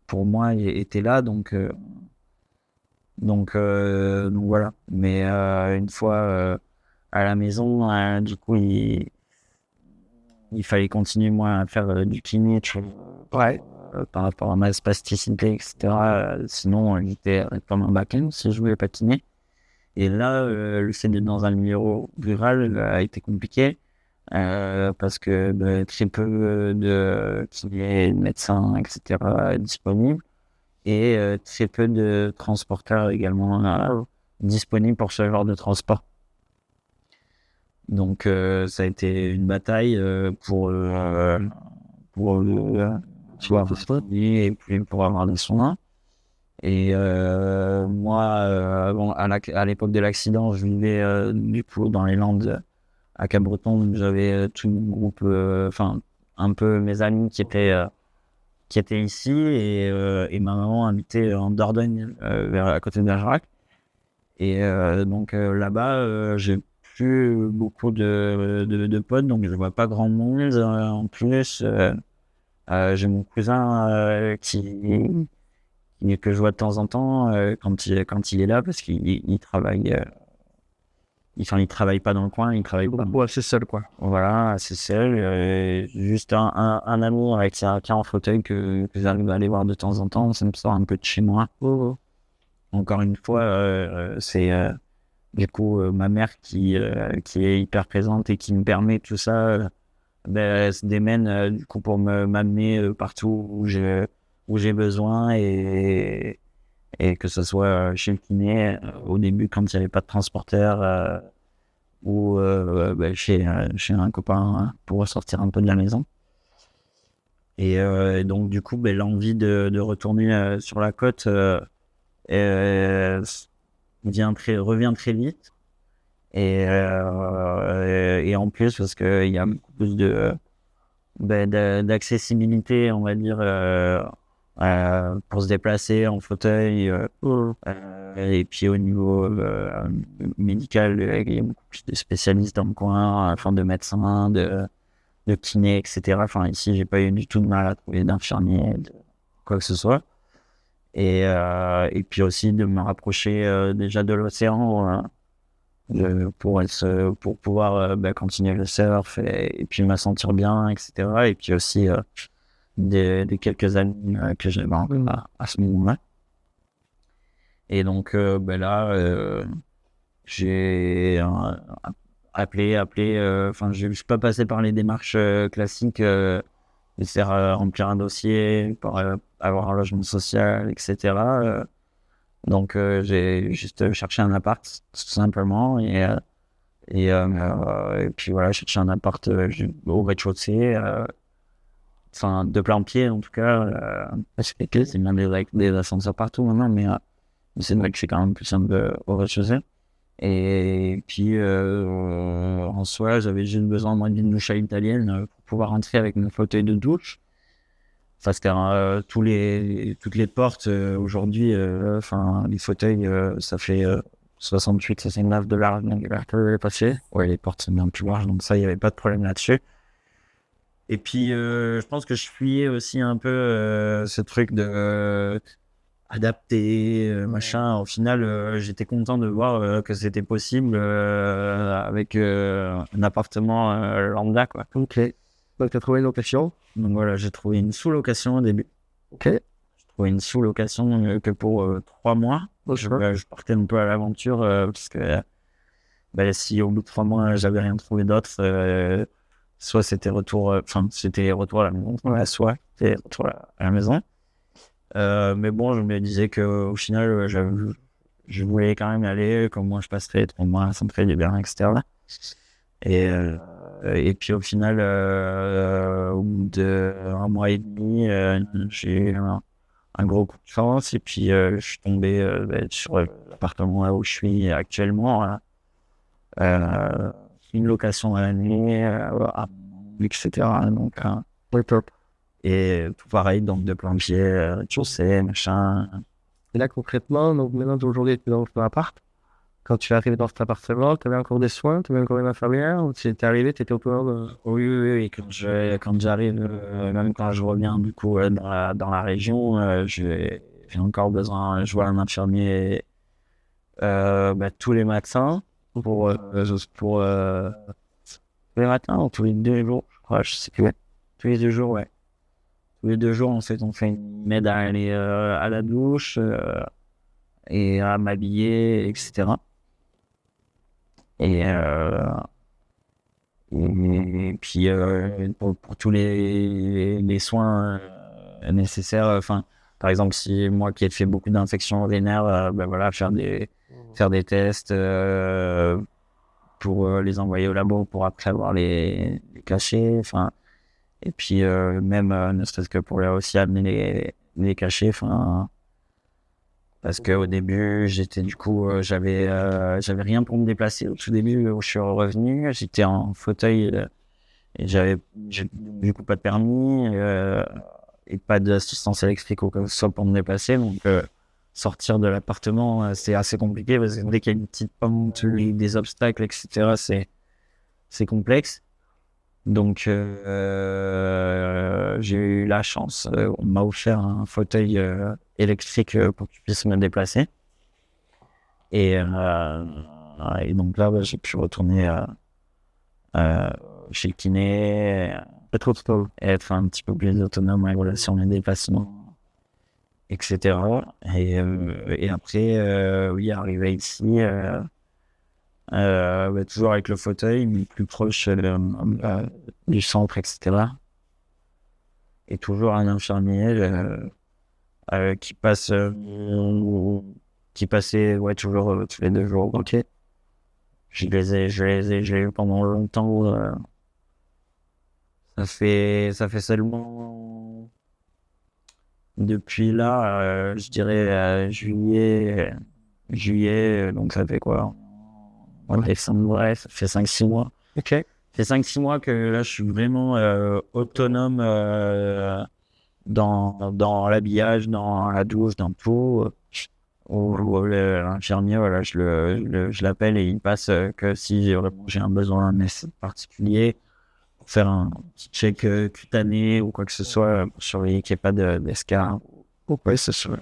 pour moi était là, donc voilà. Mais une fois à la maison, du coup, il fallait continuer, moi, à faire du kiné, par rapport à ma spasticité, etc. Sinon, j'étais comme un bâton si je voulais patiner. Et là, le fait d'être dans un milieu rural a été compliqué, parce que très peu de médecins, etc. disponibles. Et très peu de transporteurs également disponibles pour ce genre de transport. Donc ça a été une bataille pour et puis pour avoir des soins. Et moi, à l'époque de l'accident, je vivais du coup dans les Landes à Cabreton. Donc j'avais tout mon groupe, un peu mes amis qui étaient ici et ma maman habitait en Dordogne, à côté de Bergerac. Et donc là-bas, j'ai plus beaucoup de potes, donc je vois pas grand monde. En plus, j'ai mon cousin que je vois de temps en temps quand il est là, parce qu'il travaille. Il travaille pas dans le coin, il travaille pas. Ouais, c'est seul, quoi. Voilà, c'est seul. Juste un ami avec qui est en fauteuil que j'arrive à aller voir de temps en temps, ça me sort un peu de chez moi. Encore une fois, c'est du coup ma mère qui est hyper présente et qui me permet tout ça. Elle se démène du coup pour m'amener partout où j'ai besoin et que ce soit chez le kiné au début quand il n'y avait pas de transporteur ou chez un copain pour sortir un peu de la maison. Et donc du coup l'envie de retourner sur la côte revient très vite. Et en plus parce qu'il y a beaucoup plus d'accessibilité, on va dire, pour se déplacer en fauteuil. Et puis au niveau médical, il y a beaucoup plus de spécialistes dans le coin, de médecins, de kinés, etc. Enfin, ici, j'ai pas eu du tout de mal à trouver d'infirmiers, de quoi que ce soit. Et puis aussi de me rapprocher déjà de l'océan pour pouvoir continuer le surf et puis me sentir bien, etc. Et puis aussi des quelques amis que j'avais à ce moment-là. Et donc là, j'ai appelé. Je suis pas passé par les démarches classiques, c'est-à-dire remplir un dossier, pour avoir un logement social, etc. Donc j'ai juste cherché un appart, tout simplement, et puis voilà, chercher un appart au rez-de-chaussée, de plain-pied en tout cas. C'est bien des ascenseurs partout maintenant, mais c'est vrai que c'est quand même plus simple au rez-de-chaussée. Et puis en soi, j'avais juste besoin d'une douche à l'italienne pour pouvoir rentrer avec mon fauteuil de douche. C'est-à-dire toutes les portes aujourd'hui, les fauteuils, ça fait 68-69 de large, donc les passer. Ouais, les portes sont bien plus larges, donc ça, il n'y avait pas de problème là-dessus. Et puis, je pense que je fuyais aussi un peu ce truc de adapter, machin. Au final, j'étais content de voir que c'était possible avec un appartement lambda, quoi. Ok. Donc, tu as trouvé une location. Donc voilà, j'ai trouvé une sous-location au début. Ok. J'ai trouvé une sous-location que pour 3 mois. Je partais un peu à l'aventure parce que si au bout de 3 mois, j'avais rien trouvé d'autre, soit c'était retour, retour à la maison, soit c'était retour à la maison. Mais bon, je me disais qu'au final, je voulais quand même y aller, comme moi je passerais 3 mois, ça me ferait du bien, etc. Et puis au final, au bout d'1 mois et demi, j'ai eu un gros coup de chance et puis je suis tombé sur l'appartement là où je suis actuellement. Une location à l'année, etc. Donc, et tout pareil, donc de plain-pied, rez-de-chaussée, machin. Et là, concrètement, donc maintenant, aujourd'hui, tu es dans ton appart. Quand tu es arrivé dans cet appartement, tu avais encore des soins, tu avais encore une infirmière, ou tu étais arrivé, tu étais au courant de... Oui. Quand j'arrive, même quand je reviens du coup dans la région, j'ai encore besoin. Je vois un infirmier tous les matins pour tous les matins ou tous les 2 jours, je crois, je sais plus. Tous les 2 jours, ouais. Tous les 2 jours, en fait, on fait une aide à aller à la douche et à m'habiller, etc. Et puis pour tous les soins nécessaires, par exemple, si moi qui ai fait beaucoup d'infections urinaires, faire des tests pour les envoyer au labo pour après avoir les cachets, et puis même ne serait-ce que pour aussi amener les cachets, Parce qu'au début, j'avais rien pour me déplacer. Au tout début, où je suis revenu, j'étais en fauteuil et j'ai du coup pas de permis et pas d'assistance électrique ou quoi que ce soit pour me déplacer. Donc, sortir de l'appartement, c'est assez compliqué parce que dès qu'il y a une petite pente, des obstacles, etc., c'est complexe. Donc, j'ai eu la chance. On m'a offert un fauteuil électrique pour que je puisse me déplacer. Et donc là, j'ai pu retourner chez le kiné, Être autonome. être un petit peu plus autonome sur mes déplacements, etc. Et après, oui, arrivé ici, toujours avec le fauteuil, mais plus proche du centre, etc. Et toujours un infirmier qui passait toujours tous les 2 jours. Ok. Je l'ai eu pendant longtemps. Ça fait seulement depuis là, je dirais juillet, donc ça fait quoi? Ouais, ça fait 5-6 mois. Ok. Ça fait 5-6 mois que là, je suis vraiment autonome dans l'habillage, dans la douche, dans tout. L'infirmier, voilà, je l'appelle et il passe que si vraiment j'ai un besoin particulier pour faire un petit check cutané ou quoi que ce soit pour surveiller qu'il n'y ait pas d'escarre. Ouais, c'est sûr.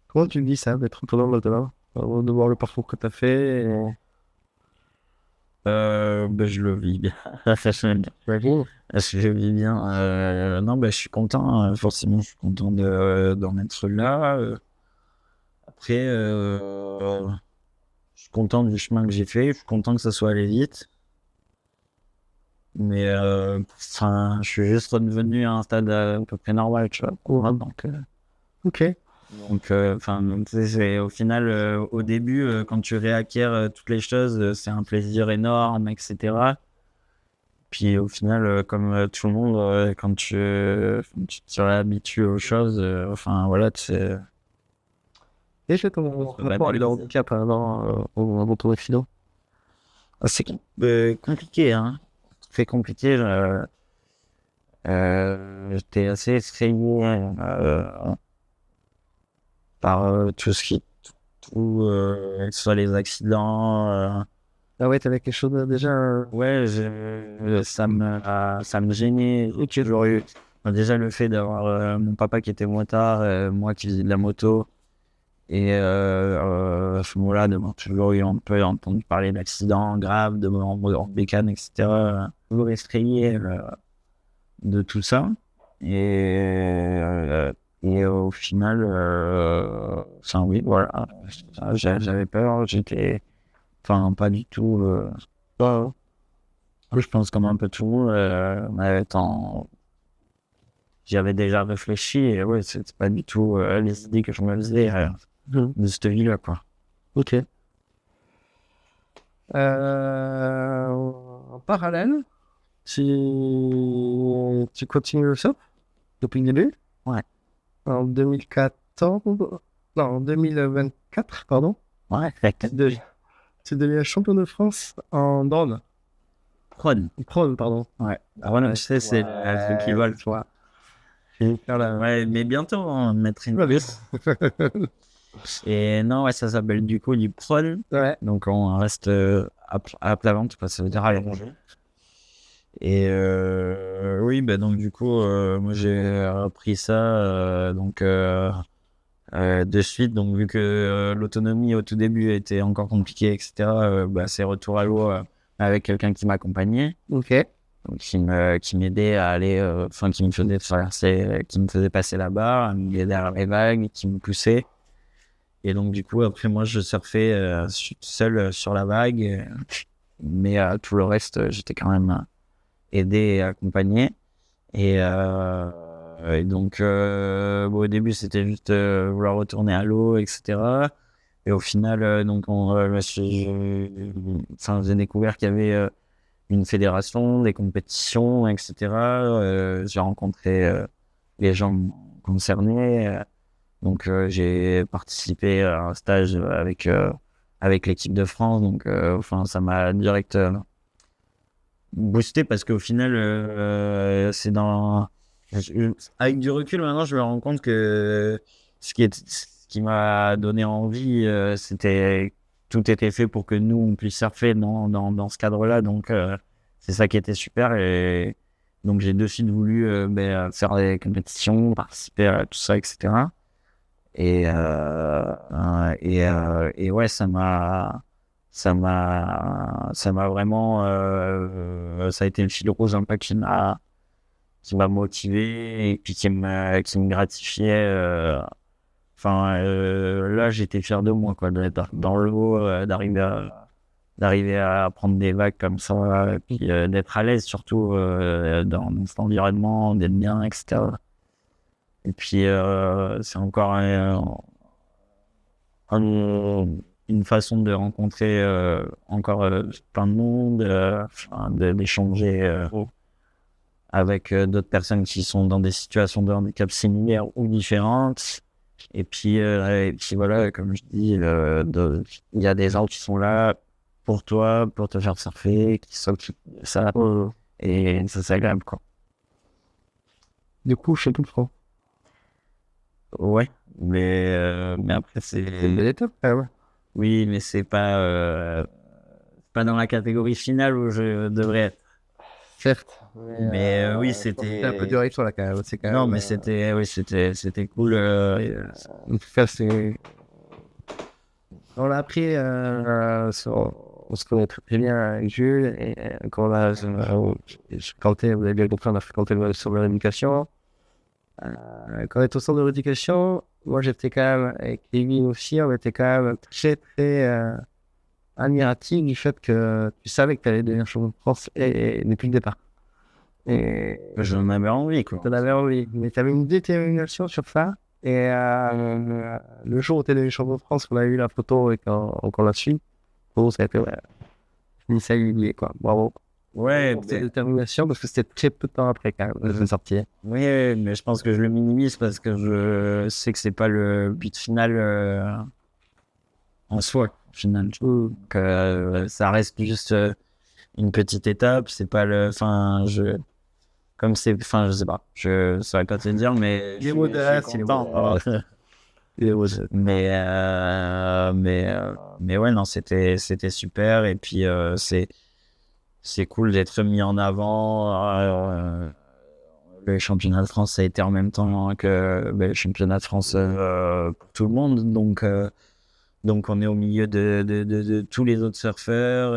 Comment tu me dis ça, d'être autonome là-dedans? De voir le parcours que tu as fait. Je le vis bien. J'imagine. Est-ce que je vis bien? Non, je suis content. Forcément, je suis content d'en être là. Après, je suis content du chemin que j'ai fait. Je suis content que ça soit allé vite. Mais je suis juste redevenu à un stade à peu près normal, tu vois. Donc, Ok. au final, au début, quand tu réacquiers toutes les choses, c'est un plaisir énorme, etc. Puis au final, comme tout le monde, quand tu te réhabitues aux choses, voilà, Et j'ai ton rapport à le handicap dans ton philo. c'est compliqué, hein. C'est compliqué. J'étais assez effrayé par tout ce qui, que ce soit les accidents. Ah ouais, t'avais quelque chose déjà. Ouais, ça me gênait. J'ai toujours eu déjà le fait d'avoir mon papa qui était motard, moi qui faisais de la moto. Et à ce moment-là, de m'avoir toujours eu un peu entendu parler d'accidents graves, de mort en bécane, etc. Toujours effrayé de tout ça. Et au final, oui, voilà. J'avais peur, pas du tout. Je pense comme un peu tout le monde, j'y avais déjà réfléchi et ouais, c'est pas du tout les idées que je me faisais de cette vie-là, quoi. Ok. En parallèle, tu continues le SOP depuis le début? Ouais. En 2014, non, en 2024, pardon. Ouais, Tu deviens champion de France en drone. Prône. Prône, pardon. Ouais. Je sais, c'est ceux qui volent, tu vois. Ouais, mais bientôt, on mettra une Et non, ouais, ça s'appelle du coup du prône. Ouais. Donc on reste à plat ventre, parce que ça veut dire aller manger. Et oui, donc du coup, moi j'ai repris ça de suite. Donc vu que l'autonomie au tout début était encore compliquée, etc., c'est retour à l'eau avec quelqu'un qui m'accompagnait. Ok. Donc, qui m'aidait à aller, qui me faisait traverser, qui me faisait passer la barre, à m'aider derrière les vagues, qui me poussait. Et donc, du coup, après, moi, je surfais seul sur la vague, mais tout le reste, j'étais quand même aidé et accompagné. Et donc, au début, c'était juste vouloir retourner à l'eau, etc. Et au final, j'ai découvert qu'il y avait une fédération, des compétitions, etc. J'ai rencontré les gens concernés Donc j'ai participé à un stage avec l'équipe de France. Donc enfin ça m'a direct boosté parce qu'au final c'est dans avec du recul maintenant je me rends compte que ce qui m'a donné envie c'était tout était fait pour que nous on puisse surfer dans ce cadre-là. Donc c'est ça qui était super et donc j'ai de suite voulu faire des compétitions, participer à tout ça, etc. Et ouais, ça m'a vraiment, ça a été le fil rouge un peu qui m'a motivé et puis qui me gratifiait. Enfin, là, j'étais fier de moi, quoi, d'être dans l'eau, d'arriver à prendre des vagues comme ça, et puis d'être à l'aise surtout dans cet environnement, d'être bien, etc. Et puis, c'est encore une façon de rencontrer encore plein de monde, d'échanger avec d'autres personnes qui sont dans des situations de handicap similaires ou différentes. Et puis voilà, comme je dis, il y a des gens qui sont là pour toi, pour te faire surfer, qui s'occupent de ça. Et ça, c'est agréable, quoi. Du coup, je sais tout le temps. Ouais, mais après, c'est Belle étape, ouais. Oui, mais c'est pas dans la catégorie finale où je devrais être. Certes. Mais oui, C'était un peu dur avec toi là quand même. C'est quand Non, même, mais c'était cool. En tout cas, c'est. On l'a appris, on se connaît très bien avec Jules. Et quand on a fréquenté, vous avez bien compris, on a fréquenté le centre de rééducation. Quand on était au centre de rééducation, moi j'étais quand même, avec Kevin aussi, on était quand même très très admiratif du fait que tu savais que tu allais devenir champion de France et depuis le départ. Et J'en avais envie, quoi. tu en avais envie, mais tu avais une détermination sur ça. Et le jour où tu es devenu champion de France, on a eu la photo et qu'on l'a su, bon, ça a été ça a eu quoi. Bravo. Ouais, Cette détermination parce que c'était très peu de temps après quand même de sortir. oui, mais je pense que je le minimise parce que je sais que c'est pas le but final en soi, au final. Donc, ça reste juste une petite étape, c'est pas le. Enfin, comme c'est. Enfin, je sais pas, je saurais pas te dire, mais. Il est modeste, il est content. Mais ouais, non, c'était super. Et puis, c'est cool d'être mis en avant. Le championnat de France, ça a été en même temps que le championnat de France pour tout le monde. Donc, on est au milieu de tous les autres surfeurs.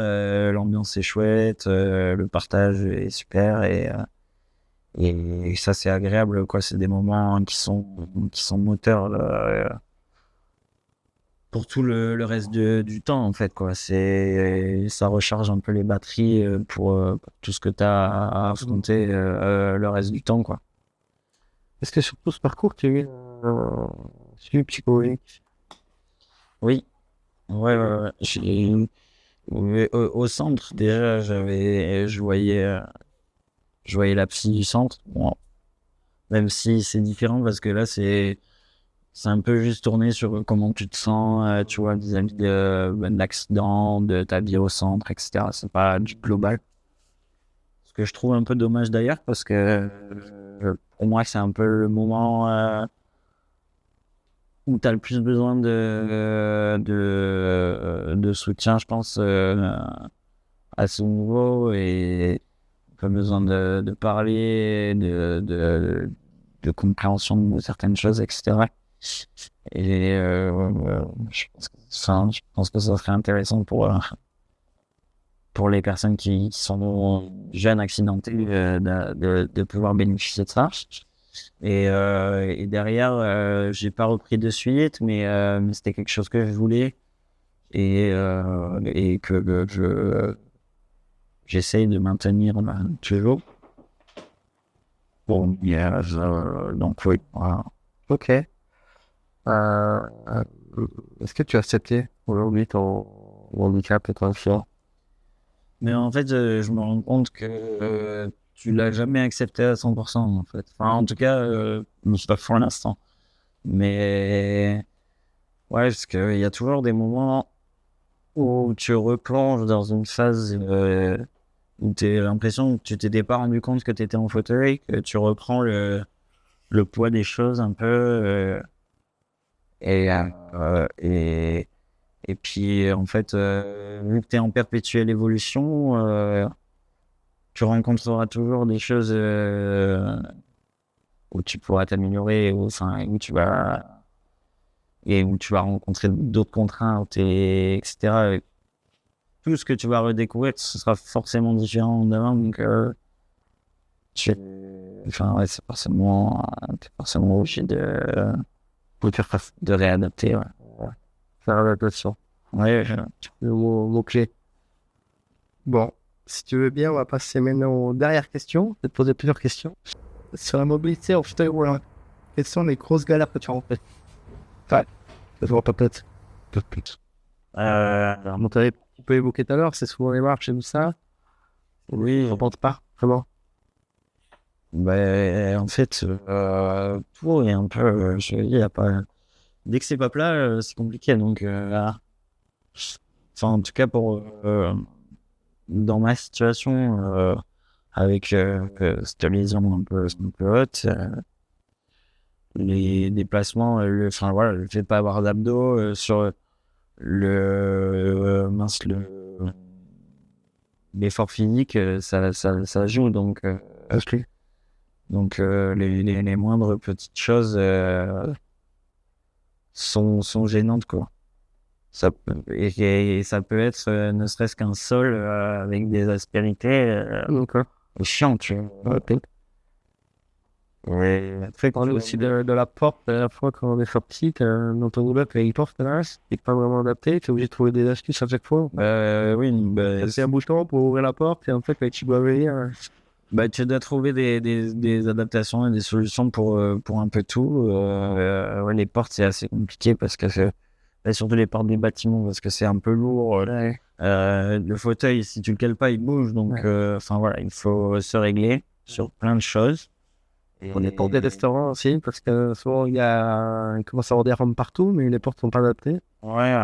L'ambiance est chouette. Le partage est super. Et ça, c'est agréable, quoi. C'est des moments qui sont moteurs pour tout le reste du temps, en fait, quoi. Ça recharge un peu les batteries pour tout ce que tu as à affronter le reste du temps, quoi. Est-ce que sur tout ce parcours, tu as eu un suivi psychologique? Oui, ouais. Au centre, déjà, je voyais la psy du centre. Bon, même si c'est différent parce que là, c'est un peu juste tourné sur comment tu te sens, tu vois, vis-à-vis de l'accident, de ta vie au centre, etc. C'est pas du global. Ce que je trouve un peu dommage d'ailleurs parce que pour moi, c'est un peu le moment où tu as le plus besoin de soutien, je pense, à ce niveau et pas besoin de parler, de compréhension de certaines choses, etc. Et je pense que ça serait intéressant pour les personnes qui sont jeunes accidentés de pouvoir bénéficier de ça. Et derrière, j'ai pas repris de suite, mais c'était quelque chose que je voulais et que j'essaye de maintenir toujours. Bon, donc oui, voilà. Ok. Est-ce que tu as accepté aujourd'hui ton handicap et ton accident? Mais en fait, je me rends compte que tu l'as jamais accepté à 100%, en fait. Enfin, en tout cas, pas pour l'instant. Mais ouais, parce qu'il y a toujours des moments où tu replonges dans une phase où tu as l'impression que tu t'étais pas rendu compte que tu étais en fauteuil, que tu reprends le poids des choses un peu. Et, euh, euh, et, et puis, en fait, vu que tu es en perpétuelle évolution, tu rencontreras toujours des choses où tu pourras t'améliorer, enfin, où tu vas rencontrer d'autres contraintes, etc. Et tout ce que tu vas redécouvrir, ce sera forcément différent d'avant. Donc, tu, enfin, ouais, t'es forcément obligé de réadapter. Ouais. Faire l'adaptation. Ouais, Le mot-clé. Bon, si tu veux bien, on va passer maintenant aux dernières questions. Je vais te poser plusieurs questions. Sur la mobilité en fauteuil roulant, quelles sont les grosses galères que tu as rencontrées? Enfin, je vois pas peut-être. On t'avait un petit peu évoqué tout à l'heure, c'est souvent les marches et tout ça. oui, Je pense pas, vraiment. ben, en fait, tout est un peu. Je dis, y a pas. Dès que c'est pas plat, c'est compliqué. Donc, enfin, en tout cas, dans ma situation, avec cette lésion un peu haute, les déplacements, enfin voilà, le fait de pas avoir d'abdos sur l'effort physique, ça joue. Donc les moindres petites choses sont gênantes, quoi. Et ça peut être ne serait-ce qu'un sol avec des aspérités D'accord. chiant, tu vois. Ok. Ouais, On parlait aussi de la porte, la dernière fois quand on est sorti, dans ton boulot, tu as une porte là, c'est pas vraiment adapté, tu es obligé de trouver des astuces à chaque fois. oui, bah, C'est un bouton pour ouvrir la porte, et en fait, quand tu dois venir, bah, tu dois trouver des adaptations et des solutions pour un peu tout. Ouais, les portes, c'est assez compliqué parce que bah, surtout les portes des bâtiments parce que c'est un peu lourd. ouais. Le fauteuil, si tu le cales pas, il bouge. Donc, Ouais. enfin voilà, il faut se régler sur plein de choses. On est pour des restaurants aussi, parce que souvent, il commence à avoir des rampes partout, mais les portes sont pas adaptées. Ouais.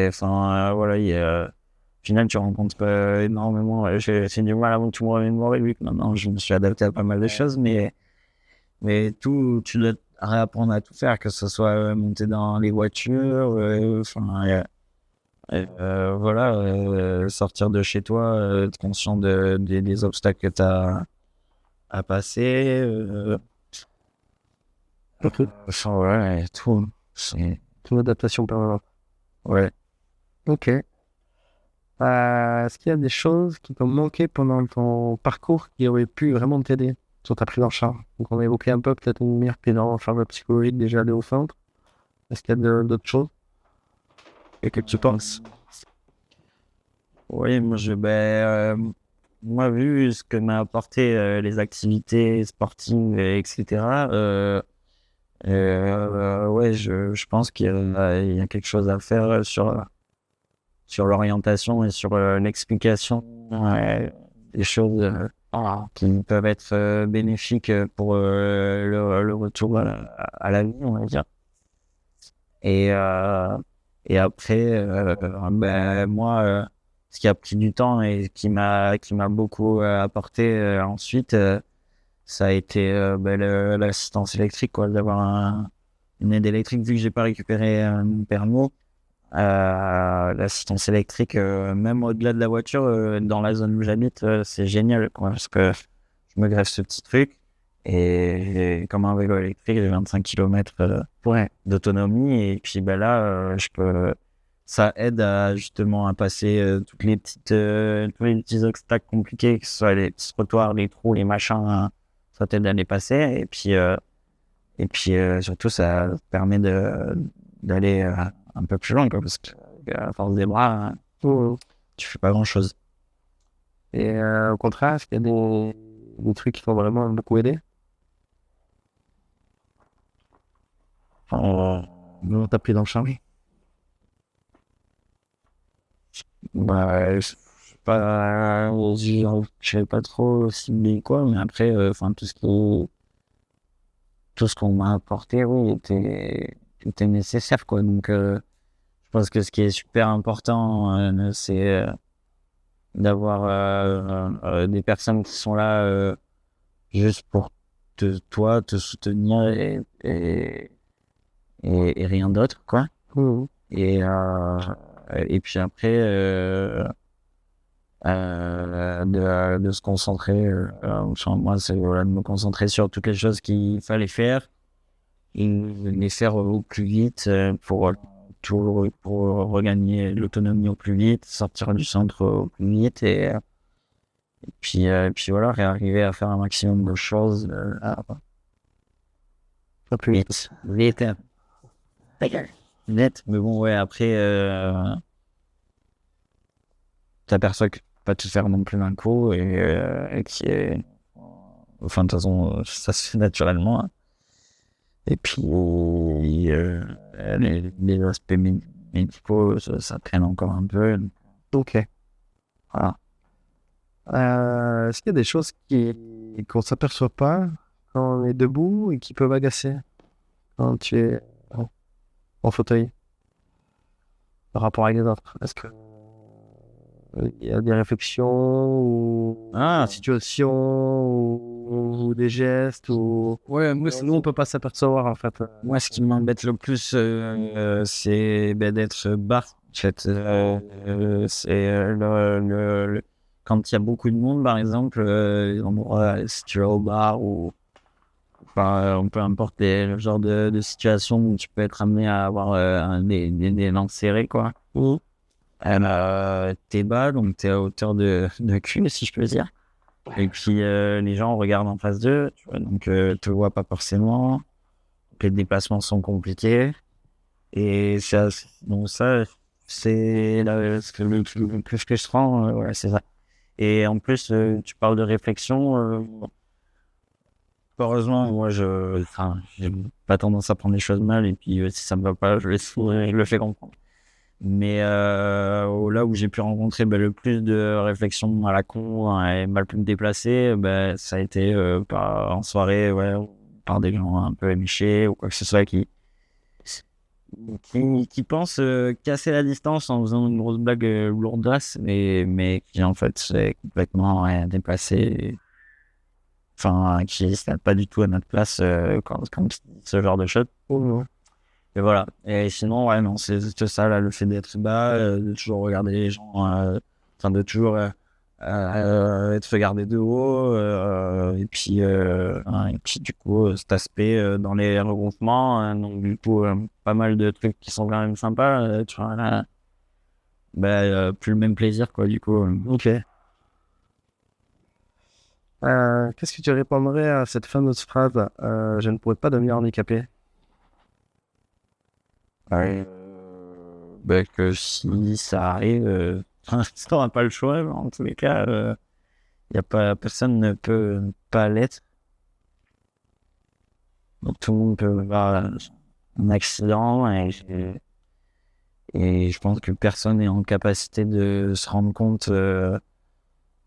Enfin, voilà, au final, tu rencontres pas énormément. J'ai du mal à tout me remémorer, vu que maintenant, je me suis adapté à pas mal de choses, mais tout, tu dois réapprendre à tout faire, que ce soit monter dans les voitures, enfin, voilà, sortir de chez toi, être conscient des obstacles que tu as à passer. Enfin, ouais, tout. C'est- C'est une adaptation permanente. Ouais. Ok. Est-ce qu'il y a des choses qui t'ont manqué pendant ton parcours qui auraient pu vraiment t'aider sur ta prise en charge? Donc, on a évoqué un peu peut-être une meilleure prise en charge psychologique déjà aller au centre. Est-ce qu'il y a d'autres choses et que tu penses? Oui, moi, vu ce que m'a apporté les activités sportives, etc., ouais, je pense il y a quelque chose à faire sur l'orientation et sur l'explication des choses qui peuvent être bénéfiques pour le retour à la vie, on va dire. Et, euh, et après, ben, moi, ce qui a pris du temps et qui m'a beaucoup apporté ensuite, ça a été ben, l'assistance électrique, quoi, d'avoir une aide électrique, vu que j'ai pas récupéré mon permis. L'assistance électrique, même au-delà de la voiture, dans la zone où j'habite, c'est génial, quoi, parce que je me greffe ce petit truc et comme un vélo électrique, j'ai 25 km d'autonomie et puis ben là, ça aide justement à passer tous les petits obstacles compliqués, que ce soit les petits trottoirs, les trous, les machins, hein, ça t'aide à les passer et puis surtout ça permet d'aller un peu plus loin, quoi, parce que à force des bras, tu fais pas grand-chose. Et au contraire, est-ce qu'il y a des trucs qui t'ont vraiment beaucoup aidé? Enfin, Dans ta prise en charge? bah, je sais pas, je sais pas trop cibler quoi, mais après, enfin, tout tout ce qu'on m'a apporté, oui, était nécessaire, quoi. Donc, je pense que ce qui est super important, c'est d'avoir des personnes qui sont là juste pour te soutenir et rien d'autre, quoi. Mhm. Et puis après, de se concentrer, enfin, moi, c'est voilà, de me concentrer sur toutes les choses qu'il fallait faire et les faire au plus vite pour regagner l'autonomie au plus vite, sortir du centre au plus vite et puis voilà, réarriver à faire un maximum de choses Un peu vite. vite, net. Mais bon, ouais, après, t'aperçois que tu peux pas tout faire non plus d'un coup et qui est. Enfin, de toute façon, ça se fait naturellement. Hein. Et puis, les aspects médicaux, ça traîne encore un peu. Ok. Voilà. Est-ce qu'il y a des choses qu'on ne s'aperçoit pas quand on est debout et qui peuvent agacer quand tu es en fauteuil par rapport à les autres? Est-ce que il y a des réflexions ou Ah. des situations ou des gestes ou Ouais, nous on peut pas s'apercevoir en fait. Moi, ce qui m'embête le plus, c'est d'être bas. En fait, c'est quand il y a beaucoup de monde, par exemple, les endroits, si tu vas au bar ou enfin, peu importe le genre de situation où tu peux être amené à avoir des dents serrées, quoi. Mhm. T'es bas, donc t'es à hauteur de cul, si je peux dire. Et puis, les gens regardent en face d'eux, tu vois, donc te voient pas forcément. Les déplacements sont compliqués. Et donc ça, c'est le plus que je prends, voilà, c'est ça. Et en plus, tu parles de réflexion. Heureusement, moi, j'ai pas tendance à prendre les choses mal. Et puis, si ça me va pas, je le fais comprendre. Mais là où j'ai pu rencontrer le plus de réflexions à la con hein, et mal pu me déplacer, ça a été en soirée, ouais, par des gens un peu éméchés ou quoi que ce soit qui pensent casser la distance en faisant une grosse blague lourdasse, mais qui en fait c'est complètement déplacé. Enfin, qui n'est pas du tout à notre place quand ce genre de choses. Mhm. Et voilà. Et sinon, ouais, non, c'est juste ça, là, le fait d'être bas, de toujours regarder les gens, enfin, de toujours être regardé de haut, et puis, du coup, cet aspect dans les regroupements, donc, du coup, pas mal de trucs qui sont quand même sympas, tu vois, là, plus le même plaisir, quoi, du coup. Ok. Qu'est-ce que tu répondrais à cette fameuse phrase je ne pourrais pas devenir handicapé? Ouais. Que si ça arrive, tu n'auras pas le choix, mais en tous les cas, personne ne peut pas l'être. Donc tout le monde peut avoir un accident et je pense que personne n'est en capacité de se rendre compte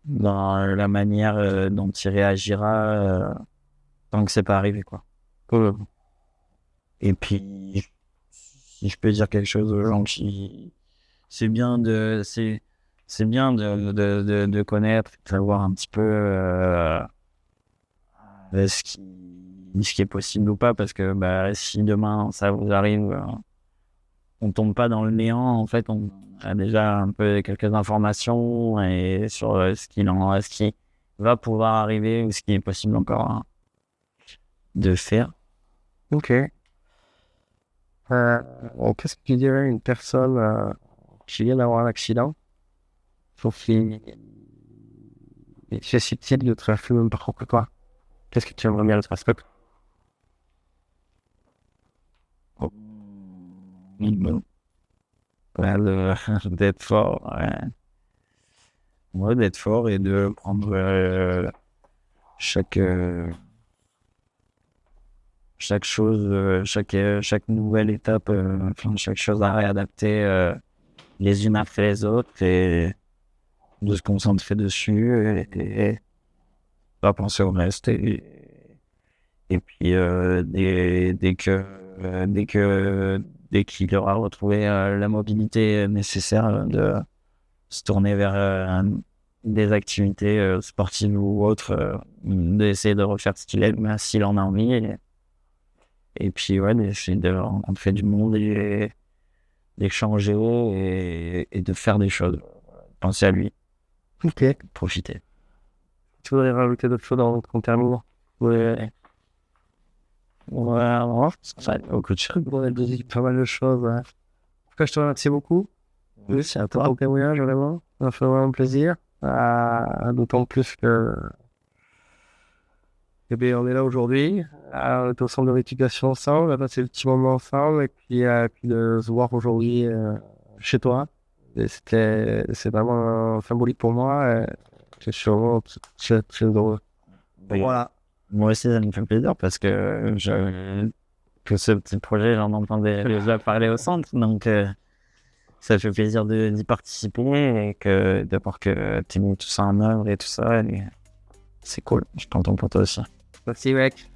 dans la manière dont il réagira tant que c'est pas arrivé, quoi. Et puis, si je peux dire quelque chose aux gens c'est bien de connaître, de savoir un petit peu ce qui est possible ou pas, parce que si demain ça vous arrive, on tombe pas dans le néant, en fait, on a déjà un peu quelques informations et sur ce qui va pouvoir arriver ou ce qui est possible encore de faire. Ok. Qu'est-ce que tu dirais à une personne qui vient d'avoir un accident, sauf qu'il est susceptible de traverser le même parcours que toi? Qu'est-ce que tu aimerais bien le transmettre? D'être fort, ouais, d'être fort et de prendre chaque chose, chaque nouvelle étape, chaque chose à réadapter les unes après les autres et de se concentrer dessus et pas penser au reste Et puis, dès qu'il aura retrouvé la mobilité nécessaire de se tourner vers des activités sportives ou autres, d'essayer de refaire ce qu'il aime s'il en a envie. Et puis, ouais, d'essayer de rencontrer du monde et d'échanger et de faire des choses. Penser à lui, Ok. profiter. Tu voudrais rajouter d'autres choses avant qu'on termine? Ouais. Ouais, non, ça a beaucoup de choses. On a dit pas mal de choses. Ouais. En tout cas, je te remercie beaucoup. Oui, c'est à Pour toi. ton témoignage, vraiment. Ça fait vraiment plaisir. D'autant plus que eh bien, on est là aujourd'hui. On est au centre de rééducation ensemble. On a passé le petit moment ensemble. Et puis de se voir aujourd'hui chez toi. Et c'est vraiment symbolique pour moi. Je suis vraiment très, très heureux. Voilà. Moi aussi, ça me fait plaisir parce que que ce petit projet, j'en entendais déjà parler au centre. Donc, ça fait plaisir d'y participer et de voir que tu mis tout ça en œuvre et tout ça. Et c'est cool. Je suis content pour toi aussi. Merci, mec.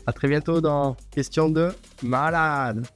À très bientôt dans Question de malade.